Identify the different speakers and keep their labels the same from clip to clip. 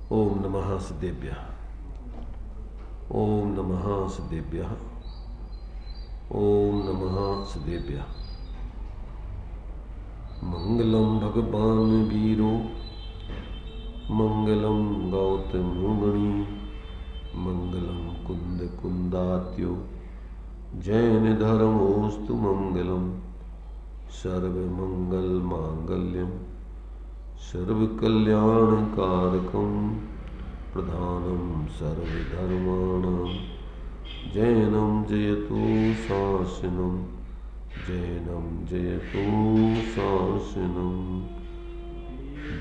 Speaker 1: ओम नमः सदेभ्यः। ओम नमः सदेभ्यः। ओम नमः सदेभ्यः। मंगलम भगवान वीरो मंगलम गौतम मुनि मंगलम कुंद कुंदात्यो जैन धर्मोस्तु मंगलम सर्वमंगल मांगल्यम सर्वकल्याणकारकं प्रधानं सर्वधर्माणां जैनं जयतु शासनं जैनं जयतु शासनं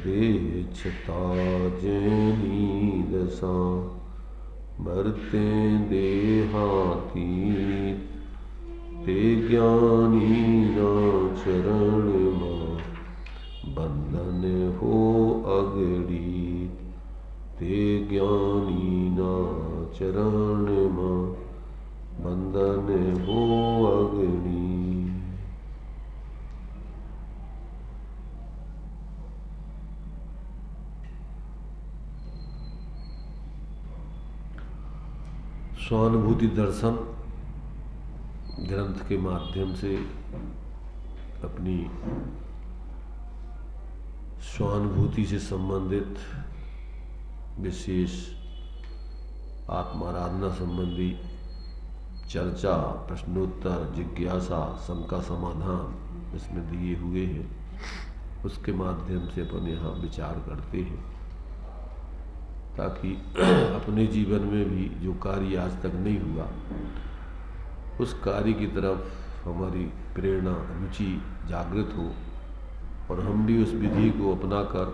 Speaker 1: देच्छता जैनी दशा भरते देहातीत ते ज्ञानी ना चरण मां बंधन हो अगड़ी ते ज्ञानी ना चरण मां बंधन हो अगड़ी। स्वानुभूति दर्शन ग्रंथ के माध्यम से अपनी स्वानुभूति से संबंधित विशेष आत्माराधना संबंधी चर्चा, प्रश्नोत्तर, जिज्ञासा, शंका समाधान इसमें दिए हुए हैं। उसके माध्यम से अपन यहाँ विचार करते हैं ताकि अपने जीवन में भी जो कार्य आज तक नहीं हुआ उस कार्य की तरफ हमारी प्रेरणा, रुचि जागृत हो और हम भी उस विधि को अपनाकर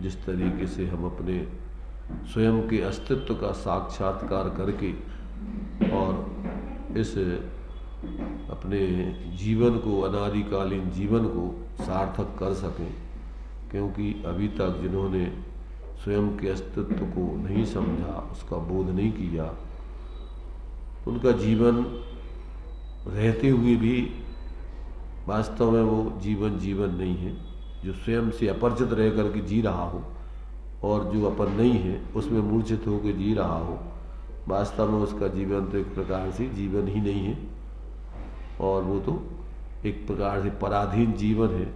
Speaker 1: जिस तरीके से हम अपने स्वयं के अस्तित्व का साक्षात्कार करके और इस अपने जीवन को, अनादिकालीन जीवन को सार्थक कर सकें। क्योंकि अभी तक जिन्होंने स्वयं के अस्तित्व को नहीं समझा, उसका बोध नहीं किया, उनका जीवन रहते हुए भी वास्तव में वो जीवन नहीं है। जो स्वयं से अपरिचित रह कर के जी रहा हो और जो अपन नहीं है उसमें मूर्छित होकर जी रहा हो, वास्तव में उसका जीवन तो एक प्रकार से जीवन ही नहीं है और वो तो एक प्रकार से पराधीन जीवन है,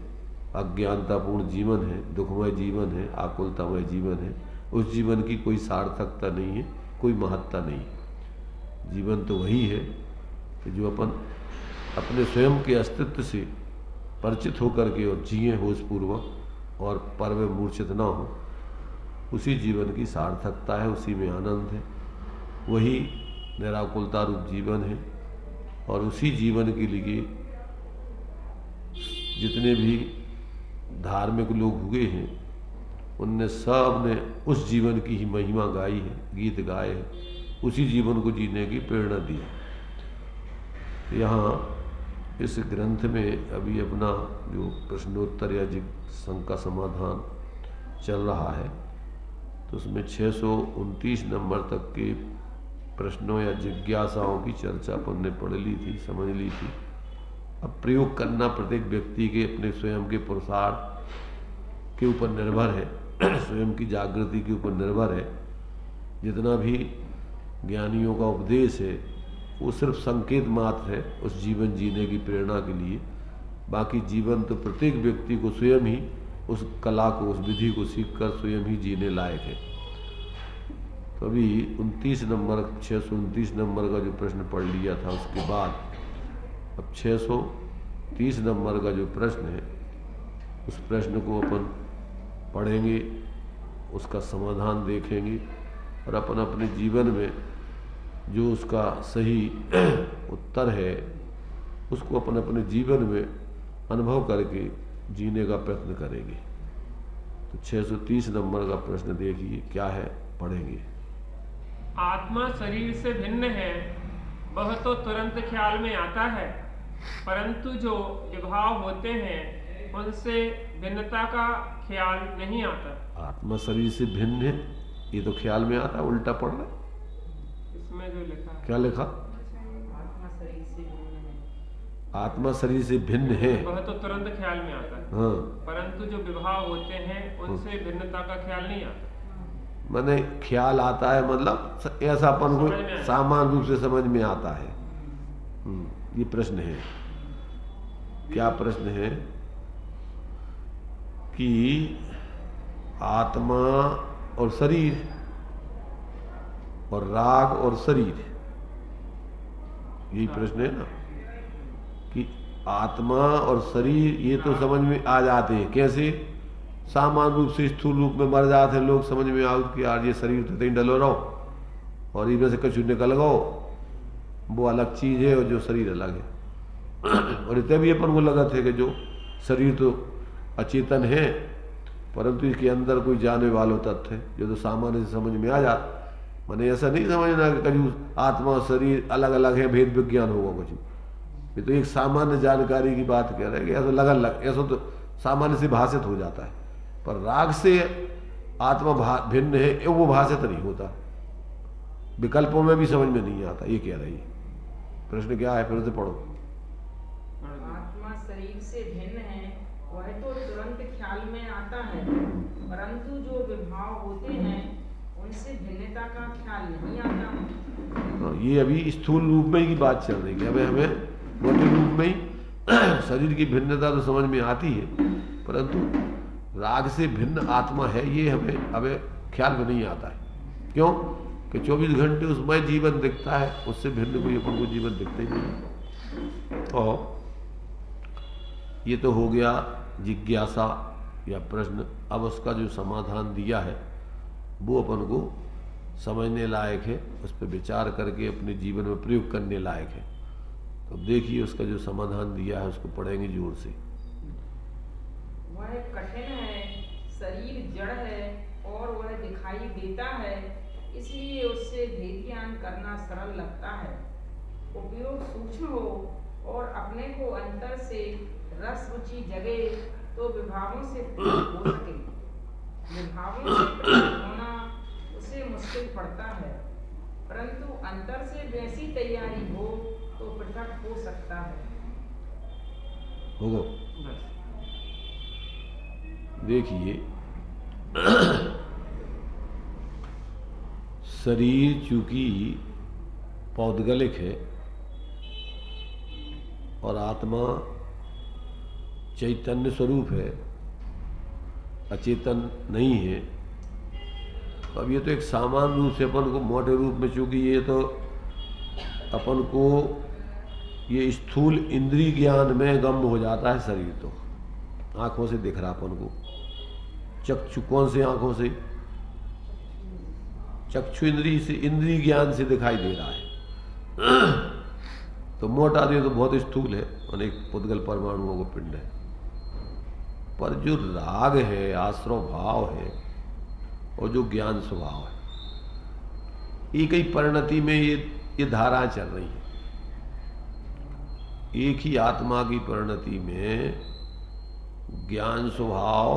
Speaker 1: अज्ञानतापूर्ण जीवन है, दुखमय जीवन है, आकुलतामय जीवन है। उस जीवन की कोई सार्थकता नहीं है, कोई महत्ता नहीं है। जीवन तो वही है कि जो अपन अपने स्वयं के अस्तित्व से परिचित होकर के और जिए होशपूर्वक और पर में मूर्छित ना हो, उसी जीवन की सार्थकता है, उसी में आनंद है, वही निराकुलता रूप जीवन है। और उसी जीवन के लिए जितने भी धार्मिक लोग हुए हैं उनने सब ने उस जीवन की ही महिमा गाई है, गीत गाए हैं, उसी जीवन को जीने की प्रेरणा दी है। यहाँ इस ग्रंथ में अभी अपना जो प्रश्नोत्तर या शंका समाधान चल रहा है तो उसमें 629 नंबर तक के प्रश्नों या जिज्ञासाओं की चर्चा अपन ने पढ़ ली थी, समझ ली थी। अब प्रयोग करना प्रत्येक व्यक्ति के अपने स्वयं के पुरुषार्थ के ऊपर निर्भर है, स्वयं की जागृति के ऊपर निर्भर है। जितना भी ज्ञानियों का उपदेश है वो सिर्फ संकेत मात्र है उस जीवन जीने की प्रेरणा के लिए। बाकी जीवन तो प्रत्येक व्यक्ति को स्वयं ही उस कला को, उस विधि को सीखकर स्वयं ही जीने लायक है। तो अभी 629 नंबर का जो प्रश्न पढ़ लिया था उसके बाद अब 630 नंबर का जो प्रश्न है उस प्रश्न को अपन पढ़ेंगे, उसका समाधान देखेंगे और अपन अपने जीवन में जो उसका सही उत्तर है उसको अपन अपने जीवन में अनुभव करके जीने का प्रयत्न करेंगे। तो 630 नंबर का प्रश्न देखिए क्या है, पढ़ेंगे।
Speaker 2: आत्मा शरीर से भिन्न है, वह तो तुरंत ख्याल में आता है, परंतु जो विभाव होते हैं उनसे भिन्नता का ख्याल नहीं आता।
Speaker 1: आत्मा शरीर से भिन्न है, ये तो ख्याल में आता है, उल्टा पढ़ रहे।
Speaker 2: इसमें जो लिखा है,
Speaker 1: क्या लिखा?
Speaker 2: आत्मा शरीर से भिन्न है,
Speaker 1: आत्मा शरीर से भिन्न है,
Speaker 2: वह तो तुरंत ख्याल में आता है,
Speaker 1: हाँ,
Speaker 2: परंतु जो विभाव होते हैं उनसे भिन्नता का ख्याल नहीं आता।
Speaker 1: मैंने ख्याल आता है मतलब ऐसा अपन को सामान्य रूप से समझ में आता है। ये प्रश्न है। क्या प्रश्न है कि आत्मा और शरीर और राग और शरीर, यही प्रश्न है ना, कि आत्मा और शरीर ये तो समझ में आ जाते हैं। कैसे? सामान्य रूप से स्थूल रूप में मर जाते हैं लोग, समझ में आओ कि यार ये शरीर तो कहीं डलो रहो और इनमें से कछु निकल गो, वो अलग चीज है और जो शरीर अलग है। और इतने भी अपन को लगत है कि जो शरीर तो अचेतन है, परंतु इसके अंदर कोई जाने वाला तत्व है जो तो सामान्य से समझ में आ जाता। मैंने ऐसा नहीं समझना कि कभी आत्मा और शरीर अलग अलग है, भेद विज्ञान होगा कुछ। ये तो एक सामान्य जानकारी की बात कह रहे हैं कि ऐसा लगन लग, ऐसा तो सामान्य से भाषित हो जाता है। पर राग से आत्मा भिन्न है वो भाषित नहीं होता, विकल्पों में भी समझ में नहीं आता। ये कह रही है। प्रश्न क्या है? फिर से पढ़ो।
Speaker 3: आत्मा शरीर से भिन्न है वह तो तुरंत ख्याल में आता है, परंतु जो विभाव होते हैं उनसे भिन्नता का ख्याल नहीं आता।
Speaker 1: ये अभी स्थूल रूप में ही बात चल रही है। अब हमें मोटे रूप में ही शरीर की भिन्नता तो समझ में आती है, परंतु राग से भिन्न आत्मा है ये हमें अबे ख्याल में नहीं आता है। क्यों? कि 24 घंटे उसमें जीवन दिखता है, उससे भिन्न कोई अपन को जीवन दिखता ही नहीं। और ये तो हो गया जिज्ञासा या प्रश्न। अब उसका जो समाधान दिया है वो अपन को समझने लायक है, उस पर विचार करके अपने जीवन में प्रयोग करने लायक है। तो देखिए उसका जो समाधान दिया है उसको पढ़ेंगे जोर से।
Speaker 3: वह कठिन है, शरीर जड़ है और वह दिखाई देता है, इसलिए उससे भेद ज्ञान करना सरल लगता है। उपयोग सूक्ष्म हो और अपने को अंतर से रस रुचि जगे तो विभावों से पृथक हो सके। विभावों से पृथक होना उसे मुश्किल पड़ता है, परंतु अंतर से वैसी तैयारी हो तो पृथक हो सकता है।
Speaker 1: होगा। देखिए शरीर चूंकि पौद्गलिक है और आत्मा चैतन्य स्वरूप है, अचेतन नहीं है। तो अब ये तो एक सामान्य रूप से अपन को मोटे रूप में, चूंकि ये तो अपन को ये स्थूल इंद्रिय ज्ञान में गम्य हो जाता है। शरीर तो आंखों से दिख रहा अपन को, चक्षु कौन से आंखों से? चक्षु इंद्रिय से, इंद्रिय ज्ञान से दिखाई दे रहा है। तो मोटा दे तो बहुत स्थूल है, अनेक पुद्गल परमाणुओं को पिंड है। पर जो राग है, आश्रव भाव है और जो ज्ञान स्वभाव है, एक ही परिणति में ये धाराएं चल रही हैं। एक ही आत्मा की परिणति में ज्ञान स्वभाव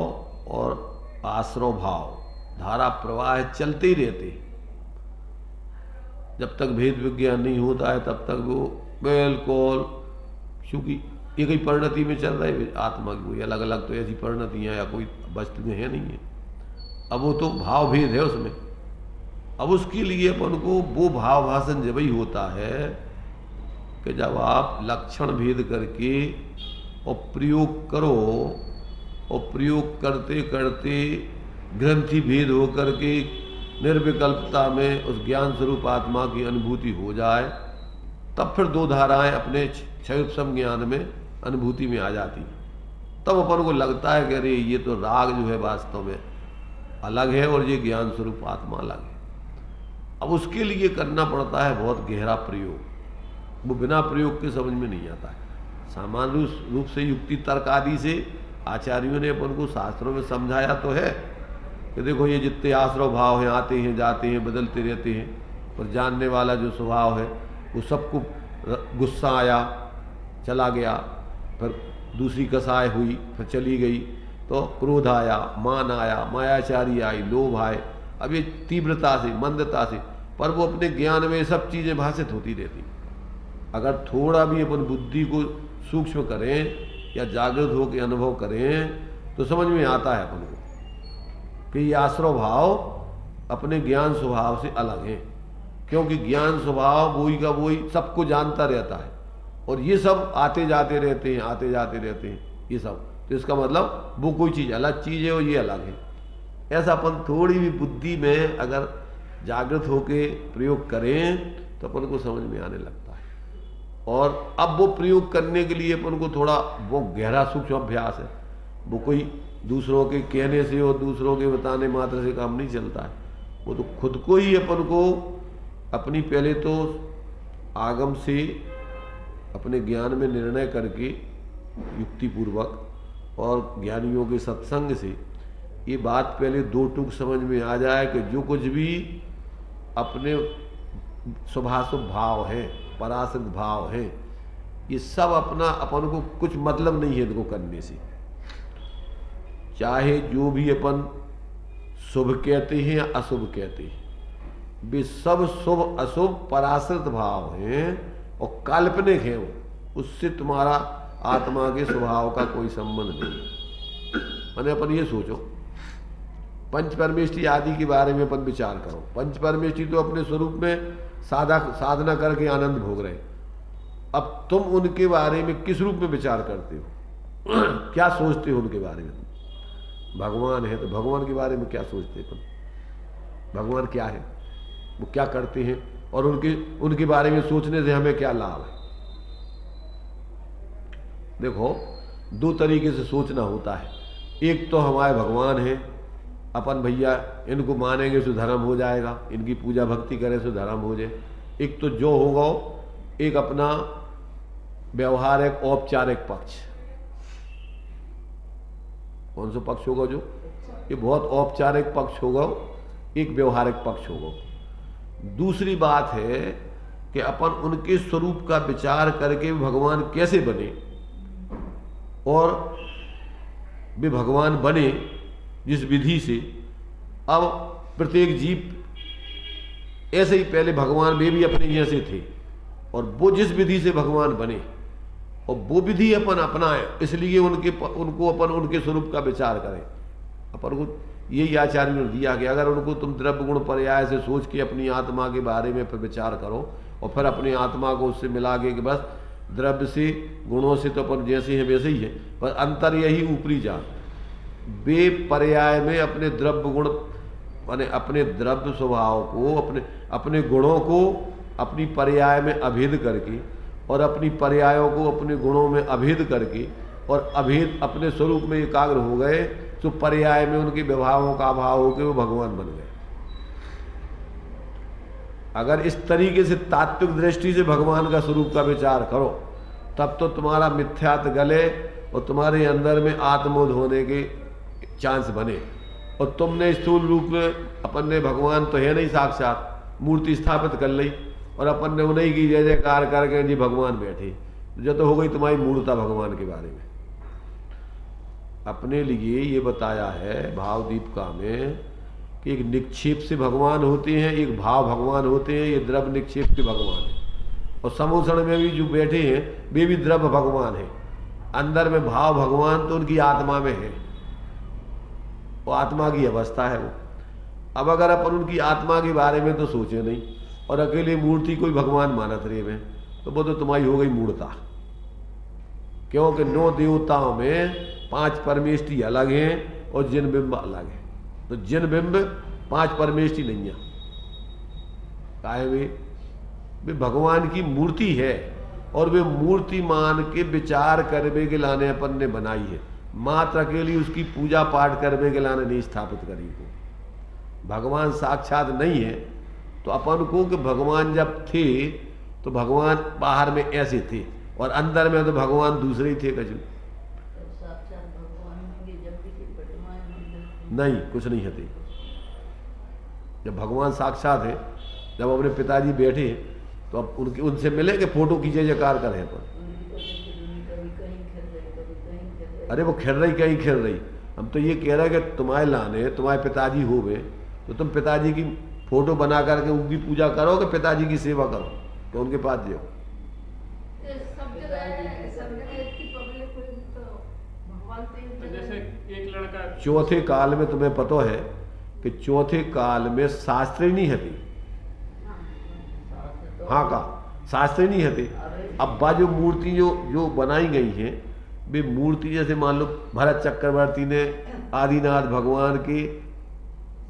Speaker 1: और आश्रव भाव धारा प्रवाह चलते ही रहते। जब तक भेद विज्ञान नहीं होता है तब तक वो बिल्कुल, क्योंकि एक ही परिणति में चल रहे हैं। आत्मा की कोई अलग अलग तो ऐसी परिणतियां या कोई वस्तुएं है नहीं है। अब वो तो भाव भेद है उसमें। अब उसके लिए अपन को वो भाव भाषण जब ही होता है कि जब आप लक्षण भेद करके और प्रयोग करो, और प्रयोग करते करते ग्रंथि भेद हो करके निर्विकल्पता में उस ज्ञान स्वरूप आत्मा की अनुभूति हो जाए, तब फिर दो धाराएं अपने क्षयोत्सम ज्ञान में अनुभूति में आ जाती। तब अपन को लगता है कि अरे ये तो राग जो है वास्तव में अलग है और ये ज्ञान स्वरूप आत्मा अलग है। अब उसके लिए करना पड़ता है बहुत गहरा प्रयोग, वो बिना प्रयोग के समझ में नहीं आता है। सामान्य रूप से युक्ति तर्क आदि से आचार्यों ने अपन को शास्त्रों में समझाया तो है कि देखो ये जितने आश्रव भाव हैं आते हैं जाते हैं बदलते रहते हैं, और जानने वाला जो स्वभाव है वो सबको गुस्सा आया चला गया, फिर दूसरी कसाय हुई फिर चली गई, तो क्रोध आया, मान आया, मायाचारी आई, लोभ आए। अब ये तीव्रता से मंदता से, पर वो अपने ज्ञान में सब चीज़ें भाषित होती रहती। अगर थोड़ा भी अपन बुद्धि को सूक्ष्म करें या जागृत होकर अनुभव करें तो समझ में आता है अपन को कि ये आश्रव भाव अपने ज्ञान स्वभाव से अलग हैं, क्योंकि ज्ञान स्वभाव वही का वही सबको जानता रहता है, और ये सब आते जाते रहते हैं, आते जाते रहते हैं ये सब। तो इसका मतलब वो कोई चीज़ अलग चीज़ है और ये अलग है। ऐसा अपन थोड़ी भी बुद्धि में अगर जागृत होके प्रयोग करें तो अपन को समझ में आने लगता है। और अब वो प्रयोग करने के लिए अपन को थोड़ा वो गहरा सूक्ष्म अभ्यास है, वो कोई दूसरों के कहने से और दूसरों के बताने मात्र से काम नहीं चलता है। वो तो खुद को ही अपन को अपनी पहले तो आगम से अपने ज्ञान में निर्णय करके युक्तिपूर्वक और ज्ञानियों के सत्संग से ये बात पहले दो टूक समझ में आ जाए कि जो कुछ भी अपने शुभाशुभ भाव है, पराश्रित भाव है, ये सब अपना अपन को कुछ मतलब नहीं है इनको करने से। चाहे जो भी अपन शुभ कहते हैं या अशुभ कहते हैं, वे सब शुभ अशुभ पराश्रित भाव हैं और काल्पनिक है। वो उससे तुम्हारा आत्मा के स्वभाव का कोई संबंध नहीं। मैंने अपन ये सोचो, पंच परमेष्टि आदि के बारे में अपन विचार करो। पंच परमेष्टि तो अपने स्वरूप में साधना करके आनंद भोग रहे। अब तुम उनके बारे में किस रूप में विचार करते हो? क्या सोचते हो उनके बारे में? भगवान है तो भगवान के बारे में क्या सोचते हो? भगवान क्या है, वो क्या करते हैं, और उनके बारे में सोचने से हमें क्या लाभ है? देखो, दो तरीके से सोचना होता है। एक तो हमारे भगवान है, अपन भैया इनको मानेंगे तो धर्म हो जाएगा, इनकी पूजा भक्ति करें तो धर्म हो जाए। एक तो जो होगा एक अपना व्यवहारिक औपचारिक पक्ष। कौन सा पक्ष होगा? जो ये बहुत औपचारिक पक्ष होगा, एक व्यवहारिक पक्ष होगा। दूसरी बात है कि अपन उनके स्वरूप का विचार करके भगवान कैसे बने, और वे भगवान बने जिस विधि से। अब प्रत्येक जीव ऐसे ही पहले भगवान वे भी अपने जैसे थे, और वो जिस विधि से भगवान बने और वो विधि अपन अपनाएं, इसलिए उनको अपन उनके स्वरूप का विचार करें। अपन को यही आचार्य ने दिया कि अगर उनको तुम द्रव्य गुण पर्याय से सोच के अपनी आत्मा के बारे में विचार करो और फिर अपनी आत्मा को उससे मिला के कि बस द्रव्य से गुणों से तो अपन जैसे हैं वैसे ही है, पर अंतर यही ऊपरी जा वे पर्याय में अपने द्रव्य गुण माने अपने द्रव्य स्वभाव को अपने गुणों को अपनी पर्याय में अभेद करके और अपनी पर्यायों को अपने गुणों में अभेद करके और अभेद अपने स्वरूप में एकाग्र हो गए, तो पर्याय में उनके विभावों का अभाव होकर वो भगवान बन गए। अगर इस तरीके से तात्विक दृष्टि से भगवान का स्वरूप का विचार करो, तब तो तुम्हारा मिथ्यात गले और तुम्हारे अंदर में आत्मोद होने के चांस बने। और तुमने स्थूल रूप में अपन ने भगवान तो है नहीं साक्षात, मूर्ति स्थापित कर ली और अपन ने उन्हीं की जय जयकार करके जी भगवान बैठे, जो तो हो गई तुम्हारी मूर्ता भगवान के बारे में। अपने लिए ये बताया है भावदीपिका में कि एक निक्षेप से भगवान होते हैं, एक भाव भगवान होते हैं, ये द्रव्य निक्षेप के भगवान है। और समूषण में भी जो बैठे हैं वे भी द्रव्य भगवान है। अंदर में भाव भगवान तो उनकी आत्मा में है, वो आत्मा की अवस्था है वो। अब अगर अपन उनकी आत्मा के बारे में तो सोचे नहीं और अकेले मूर्ति कोई भगवान मानत रहे में, तो वो तो तुम्हारी हो गई मूर्ता। क्योंकि 9 देवताओं में 5 परमेष्टि अलग हैं और जिन बिंब अलग है। तो जिन बिंब 5 परमेष्टि नहीं है, काहे वे भगवान की मूर्ति है और वे मूर्ति मान के विचार करने के लाने अपन ने बनाई है। मात्र अकेली उसकी पूजा पाठ करने के लाने नहीं स्थापित करी को। भगवान साक्षात नहीं है तो अपन को कि भगवान जब थे तो भगवान बाहर में ऐसे थे और अंदर में तो भगवान दूसरे ही थे। कछु नहीं, कुछ नहीं है। जब भगवान साक्षात है, जब अपने पिताजी बैठे तो अब उनसे मिले कि फोटो खींचे जयकार करें पर। अरे वो खेल रही कहीं खेल रही, हम तो ये कह रहे हैं कि तुम्हारे लाने तुम्हारे पिताजी हो गए तो तुम पिताजी की फोटो बना करके उनकी पूजा करो कि पिताजी की सेवा करो तो उनके पास जाओ।
Speaker 2: जैसे एक लड़का
Speaker 1: चौथे काल में तुम्हें पता है कि चौथे काल में शास्त्र नहीं हते। हाँ का शास्त्र नहीं हते। अब बा जो मूर्ति जो बनाई गई हैं वे मूर्ति जैसे मान लो भरत चक्रवर्ती ने आदिनाथ भगवान की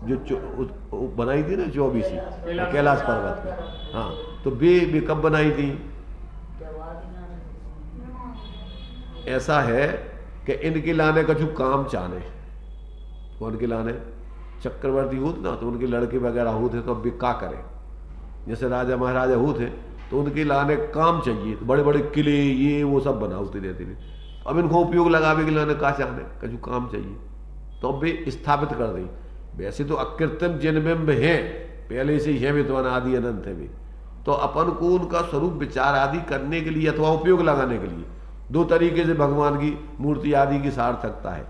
Speaker 1: जो बनाई थी ना 24 कैलाश पर्वत में। हाँ तो वे कब बनाई थी? ऐसा है कि इनके लाने का जो काम चाहने कौन के लाने चक्रवर्ती होते ना तो उनके लड़के वगैरह होते तो अब वे क्या करें, जैसे राजा महाराजा होते तो उनके लाने काम चाहिए तो बड़े बड़े किले ये वो सब बनाते रहते थे। अब इनको उपयोग लगावे के लाने का चाहने का जो काम चाहिए तो अब वे स्थापित कर दें। वैसे तो अकृत्रिम जन्म हैं पहले से ही है वे तो अनादि अनंत है वे, तो अपन को उनका स्वरूप विचार आदि करने के लिए अथवा उपयोग लगाने के लिए दो तरीके से भगवान की मूर्ति आदि की सार्थकता है,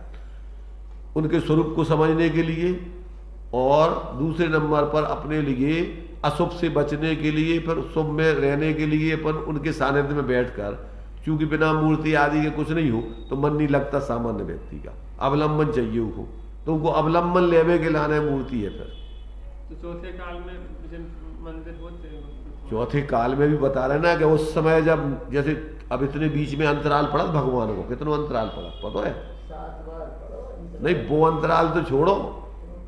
Speaker 1: उनके स्वरूप को समझने के लिए और दूसरे नंबर पर अपने लिए अशुभ से बचने के लिए, फिर शुभ में रहने के लिए अपन उनके सानिध्य में बैठकर, क्योंकि बिना मूर्ति आदि के कुछ नहीं हो तो मन नहीं लगता सामान्य व्यक्ति का, अवलंबन चाहिए हो तो उनको अवलंबन लेवे के लाने मूर्ति है। फिर
Speaker 2: तो चौथे काल में मंदिर होते हैं,
Speaker 1: चौथे काल में भी बता रहे ना कि उस समय जब जैसे अब इतने बीच में अंतराल पड़ा भगवान को, कितना अंतराल पड़ा पता है?
Speaker 3: 7 बार
Speaker 1: नहीं वो अंतराल तो छोड़ो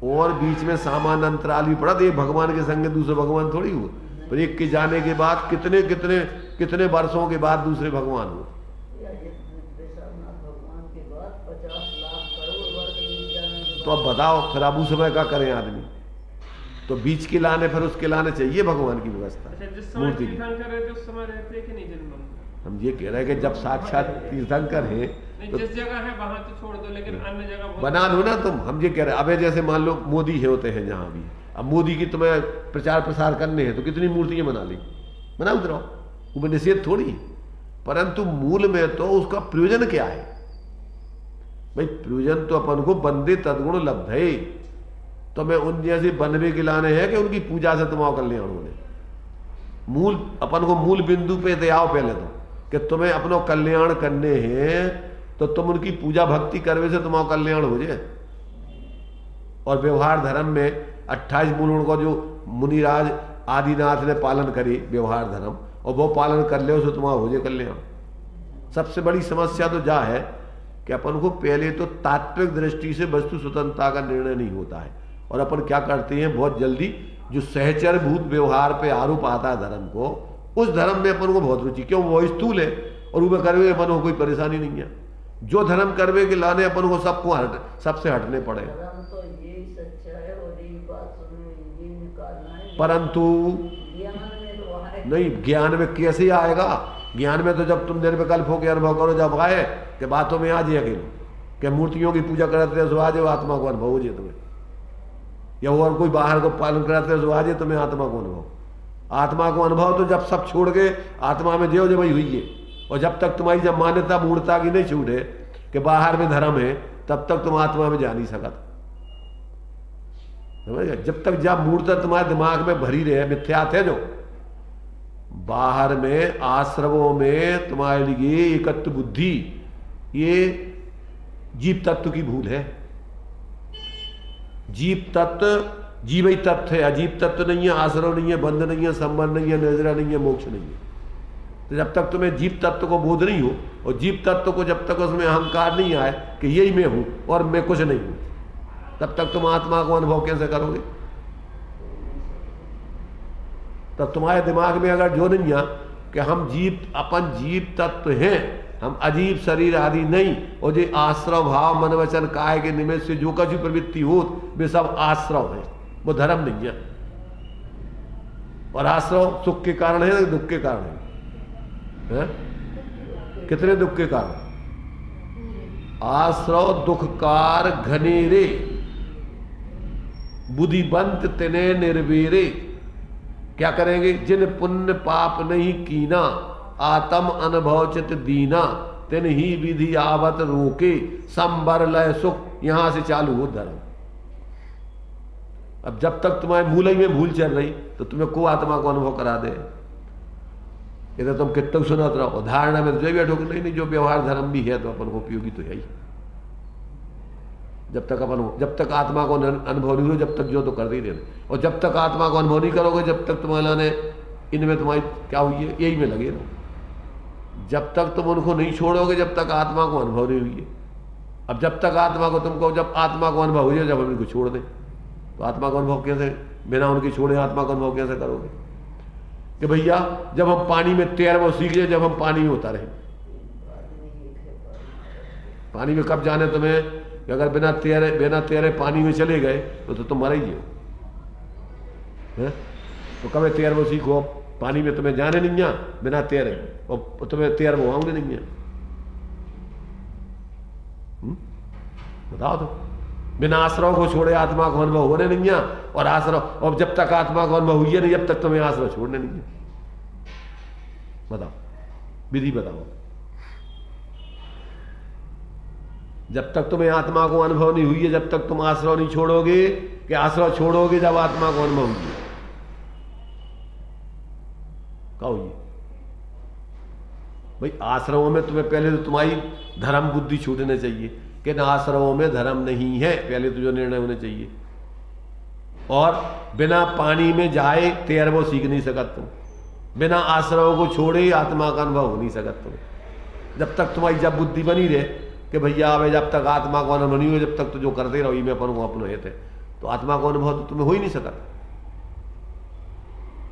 Speaker 1: और बीच में सामान्य अंतराल भी पड़ा, तो एक भगवान के संग दूसरे भगवान थोड़ी हुए, पर एक के जाने के बाद कितने कितने कितने वर्षों के बाद दूसरे भगवान हुए। तो अब बताओ फिर अब उस समय क्या करें आदमी, तो बीच के लाने फिर उसके लाने चाहिए भगवान की व्यवस्था मूर्ति की।
Speaker 2: उस समय रहते कि नहीं जन्म?
Speaker 1: हम ये कह रहे हैं कि जब साक्षात तीर्थंकर हैं
Speaker 2: तो जिस जगह है वहां तो छोड़ दो, लेकिन अन्य जगह
Speaker 1: बना दो ना तुम। हम ये कह रहे हैं अब जैसे मान लो मोदी है होते हैं जहां भी, अब मोदी की तुम्हें प्रचार प्रसार करने हैं तो कितनी मूर्तियां बना ली, बना उतराओ, वो निषेध थोड़ी, परंतु मूल में तो उसका प्रयोजन क्या है भाई? प्रयोजन तो अपन को बंदे तदगुण लब्ध है, तो मैं उन जैसे बनवे के लाने हैं कि उनकी पूजा से तुम्हारा कल्याण होने। मूल अपन को मूल बिंदु पे दे आओ पहले तो कि तुम्हें अपना कल्याण करने हैं तो तुम उनकी पूजा भक्ति करवे से तुम्हारा कल्याण हो जाए। और व्यवहार धर्म में 28 मूलों का जो मुनिराज आदिनाथ ने पालन करे व्यवहार धर्म, और वो पालन कर ले उसे तुम्हारा हो जाए कल्याण। सबसे बड़ी समस्या तो जा है कि अपन को पहले तो तात्विक दृष्टि से वस्तु स्वतंत्रता का निर्णय नहीं होता है, और अपन क्या करते हैं बहुत जल्दी जो सहचर भूत व्यवहार पे आरोप आता है धर्म को, उस धर्म में अपन को बहुत रुचि, क्यों? वो स्थूल है और वो करवे अपन को कोई परेशानी नहीं है। जो धर्म करवे के लाने अपन को सबको सबसे हटने पड़े,
Speaker 3: तो यही सच्चा है और यही बात ये निकालना है,
Speaker 1: परंतु
Speaker 3: ज्ञान में तो
Speaker 1: नहीं, ज्ञान में कैसे आएगा? ज्ञान में तो जब तुम निर्विकल्प होकर अनुभव करो, जब आए कि बातों में आ जाए कि मूर्तियों की पूजा करते हो आ जाए आत्मा को अनुभव हो जाए तुम्हें, या और कोई बाहर को पालन कराते हो आ जाए तुम्हें आत्मा को अनुभव। आत्मा को अनुभव तो जब सब छोड़ के आत्मा में जो वही हुई है, और जब तक तुम्हारी जब मान्यता मूर्ता की नहीं छूटे कि बाहर में धर्म है तब तक तुम आत्मा में जा नहीं सकता। समझ गए? जब तक जब मूर्ता तुम्हारे दिमाग में भरी रहे मिथ्या थे जो बाहर में आश्रमों में तुम्हारे लिए एकत्व बुद्धि, ये जीव तत्व की भूल है। जीव तत्व जीवई तत्व है, अजीब तत्व नहीं है, आश्रम नहीं है, बंध नहीं है, संबंध नहीं है, नजरा नहीं है, मोक्ष नहीं है। तो जब तक तुम्हें जीव तत्व को बोध नहीं हो, और जीव तत्व को जब तक उसमें अहंकार नहीं आए कि यही मैं हूं और मैं कुछ नहीं हूं, तब तक तुम आत्मा को अनुभव कैसे करोगे? तब तुम्हारे दिमाग में अगर जो नहीं है कि हम अपन जीव तत्व हैं, हम अजीब शरीर आदि नहीं, और जो आश्रव भाव मन वचन काय के निमित्त से जो कछु प्रवृत्ति हो वे सब आश्रव है, वो धर्म नहीं है। और आश्रव सुख के कारण है दुख के कारण है? कितने दुख के कारण? आश्रव दुखकार घनेरे बुद्धिवंत तिने निर्वीरे। क्या करेंगे? जिन पुण्य पाप नहीं कीना, आत्म अनुभव चित दीना, तिन ही विधि आवत रोके, संबर लय सुख। यहां से चालू हो धर्म। अब जब तक तुम्हारे मूल ही में भूल चल रही तो तुम्हें को आत्मा को अनुभव करा दे। ये तो तुम कितने सुनत रहो, धारणा में जो बैठो कि नहीं जो व्यवहार धर्म भी है तो अपन को उपयोगी तो है ही। जब तक आत्मा को अनुभव नहीं हो, जब तक जो तो कर ही रहना। और जब तक आत्मा को अनुभव नहीं करोगे, जब तक तुम्हारा ने इनमें तुम्हारी क्या हुई है, यही में लगे रहो। जब तक तुम उनको नहीं छोड़ोगे, जब तक आत्मा को अनुभव नहीं हुई है। अब जब तक आत्मा को तुमको, जब आत्मा को अनुभव हो जाए, जब हम इनको छोड़ दें, तो आत्मा को अनुभव कैसे, बिना उनके छोड़े आत्मा का अनुभव कैसे करोगे? कि भैया जब हम पानी में तैरना सीख जाए, जब हम पानी में उतरे, पानी में कब जाने तुम्हें कि अगर बिना तैरे पानी में चले गए तो तुम मर ही हो। तो कब तैरना सीखो, पानी में तुम्हें जाने नहीं है बिना तैरे, और तुम्हें तैरना आऊंगे नहीं है। बताओ तो, बिना आश्रव को छोड़े आत्मा को अनुभव होने नहीं है, और आश्रव, और जब तक आत्मा को अनुभव हुई है नहीं, जब तक तुम्हें आश्रव छोड़ने नहीं है। बताओ, विधि बताओ। जब तक तुम्हें आत्मा को अनुभव नहीं हुई है, जब तक तुम आश्रव नहीं छोड़ोगे, कि आश्रव छोड़ोगे जब आत्मा को अनुभव हुई है। क्या हुई भाई? आश्रमों में तुम्हें पहले तो तुम्हारी धर्म बुद्धि छूटने चाहिए कि ना, आश्रमों में धर्म नहीं है, पहले तो जो निर्णय होने चाहिए। और बिना पानी में जाए तैरना सीख नहीं सकत तुम, बिना आश्रमों को छोड़े आत्मा का अनुभव हो नहीं सकत तुम। जब तक तुम्हारी जब बुद्धि बनी रहे कि भैया अब जब तक आत्मा को अनुभव नहीं हो, जब तक तो जो करते रहो में अपन को अपने थे, तो आत्मा को अनुभव तो तुम्हें हो ही नहीं सकता।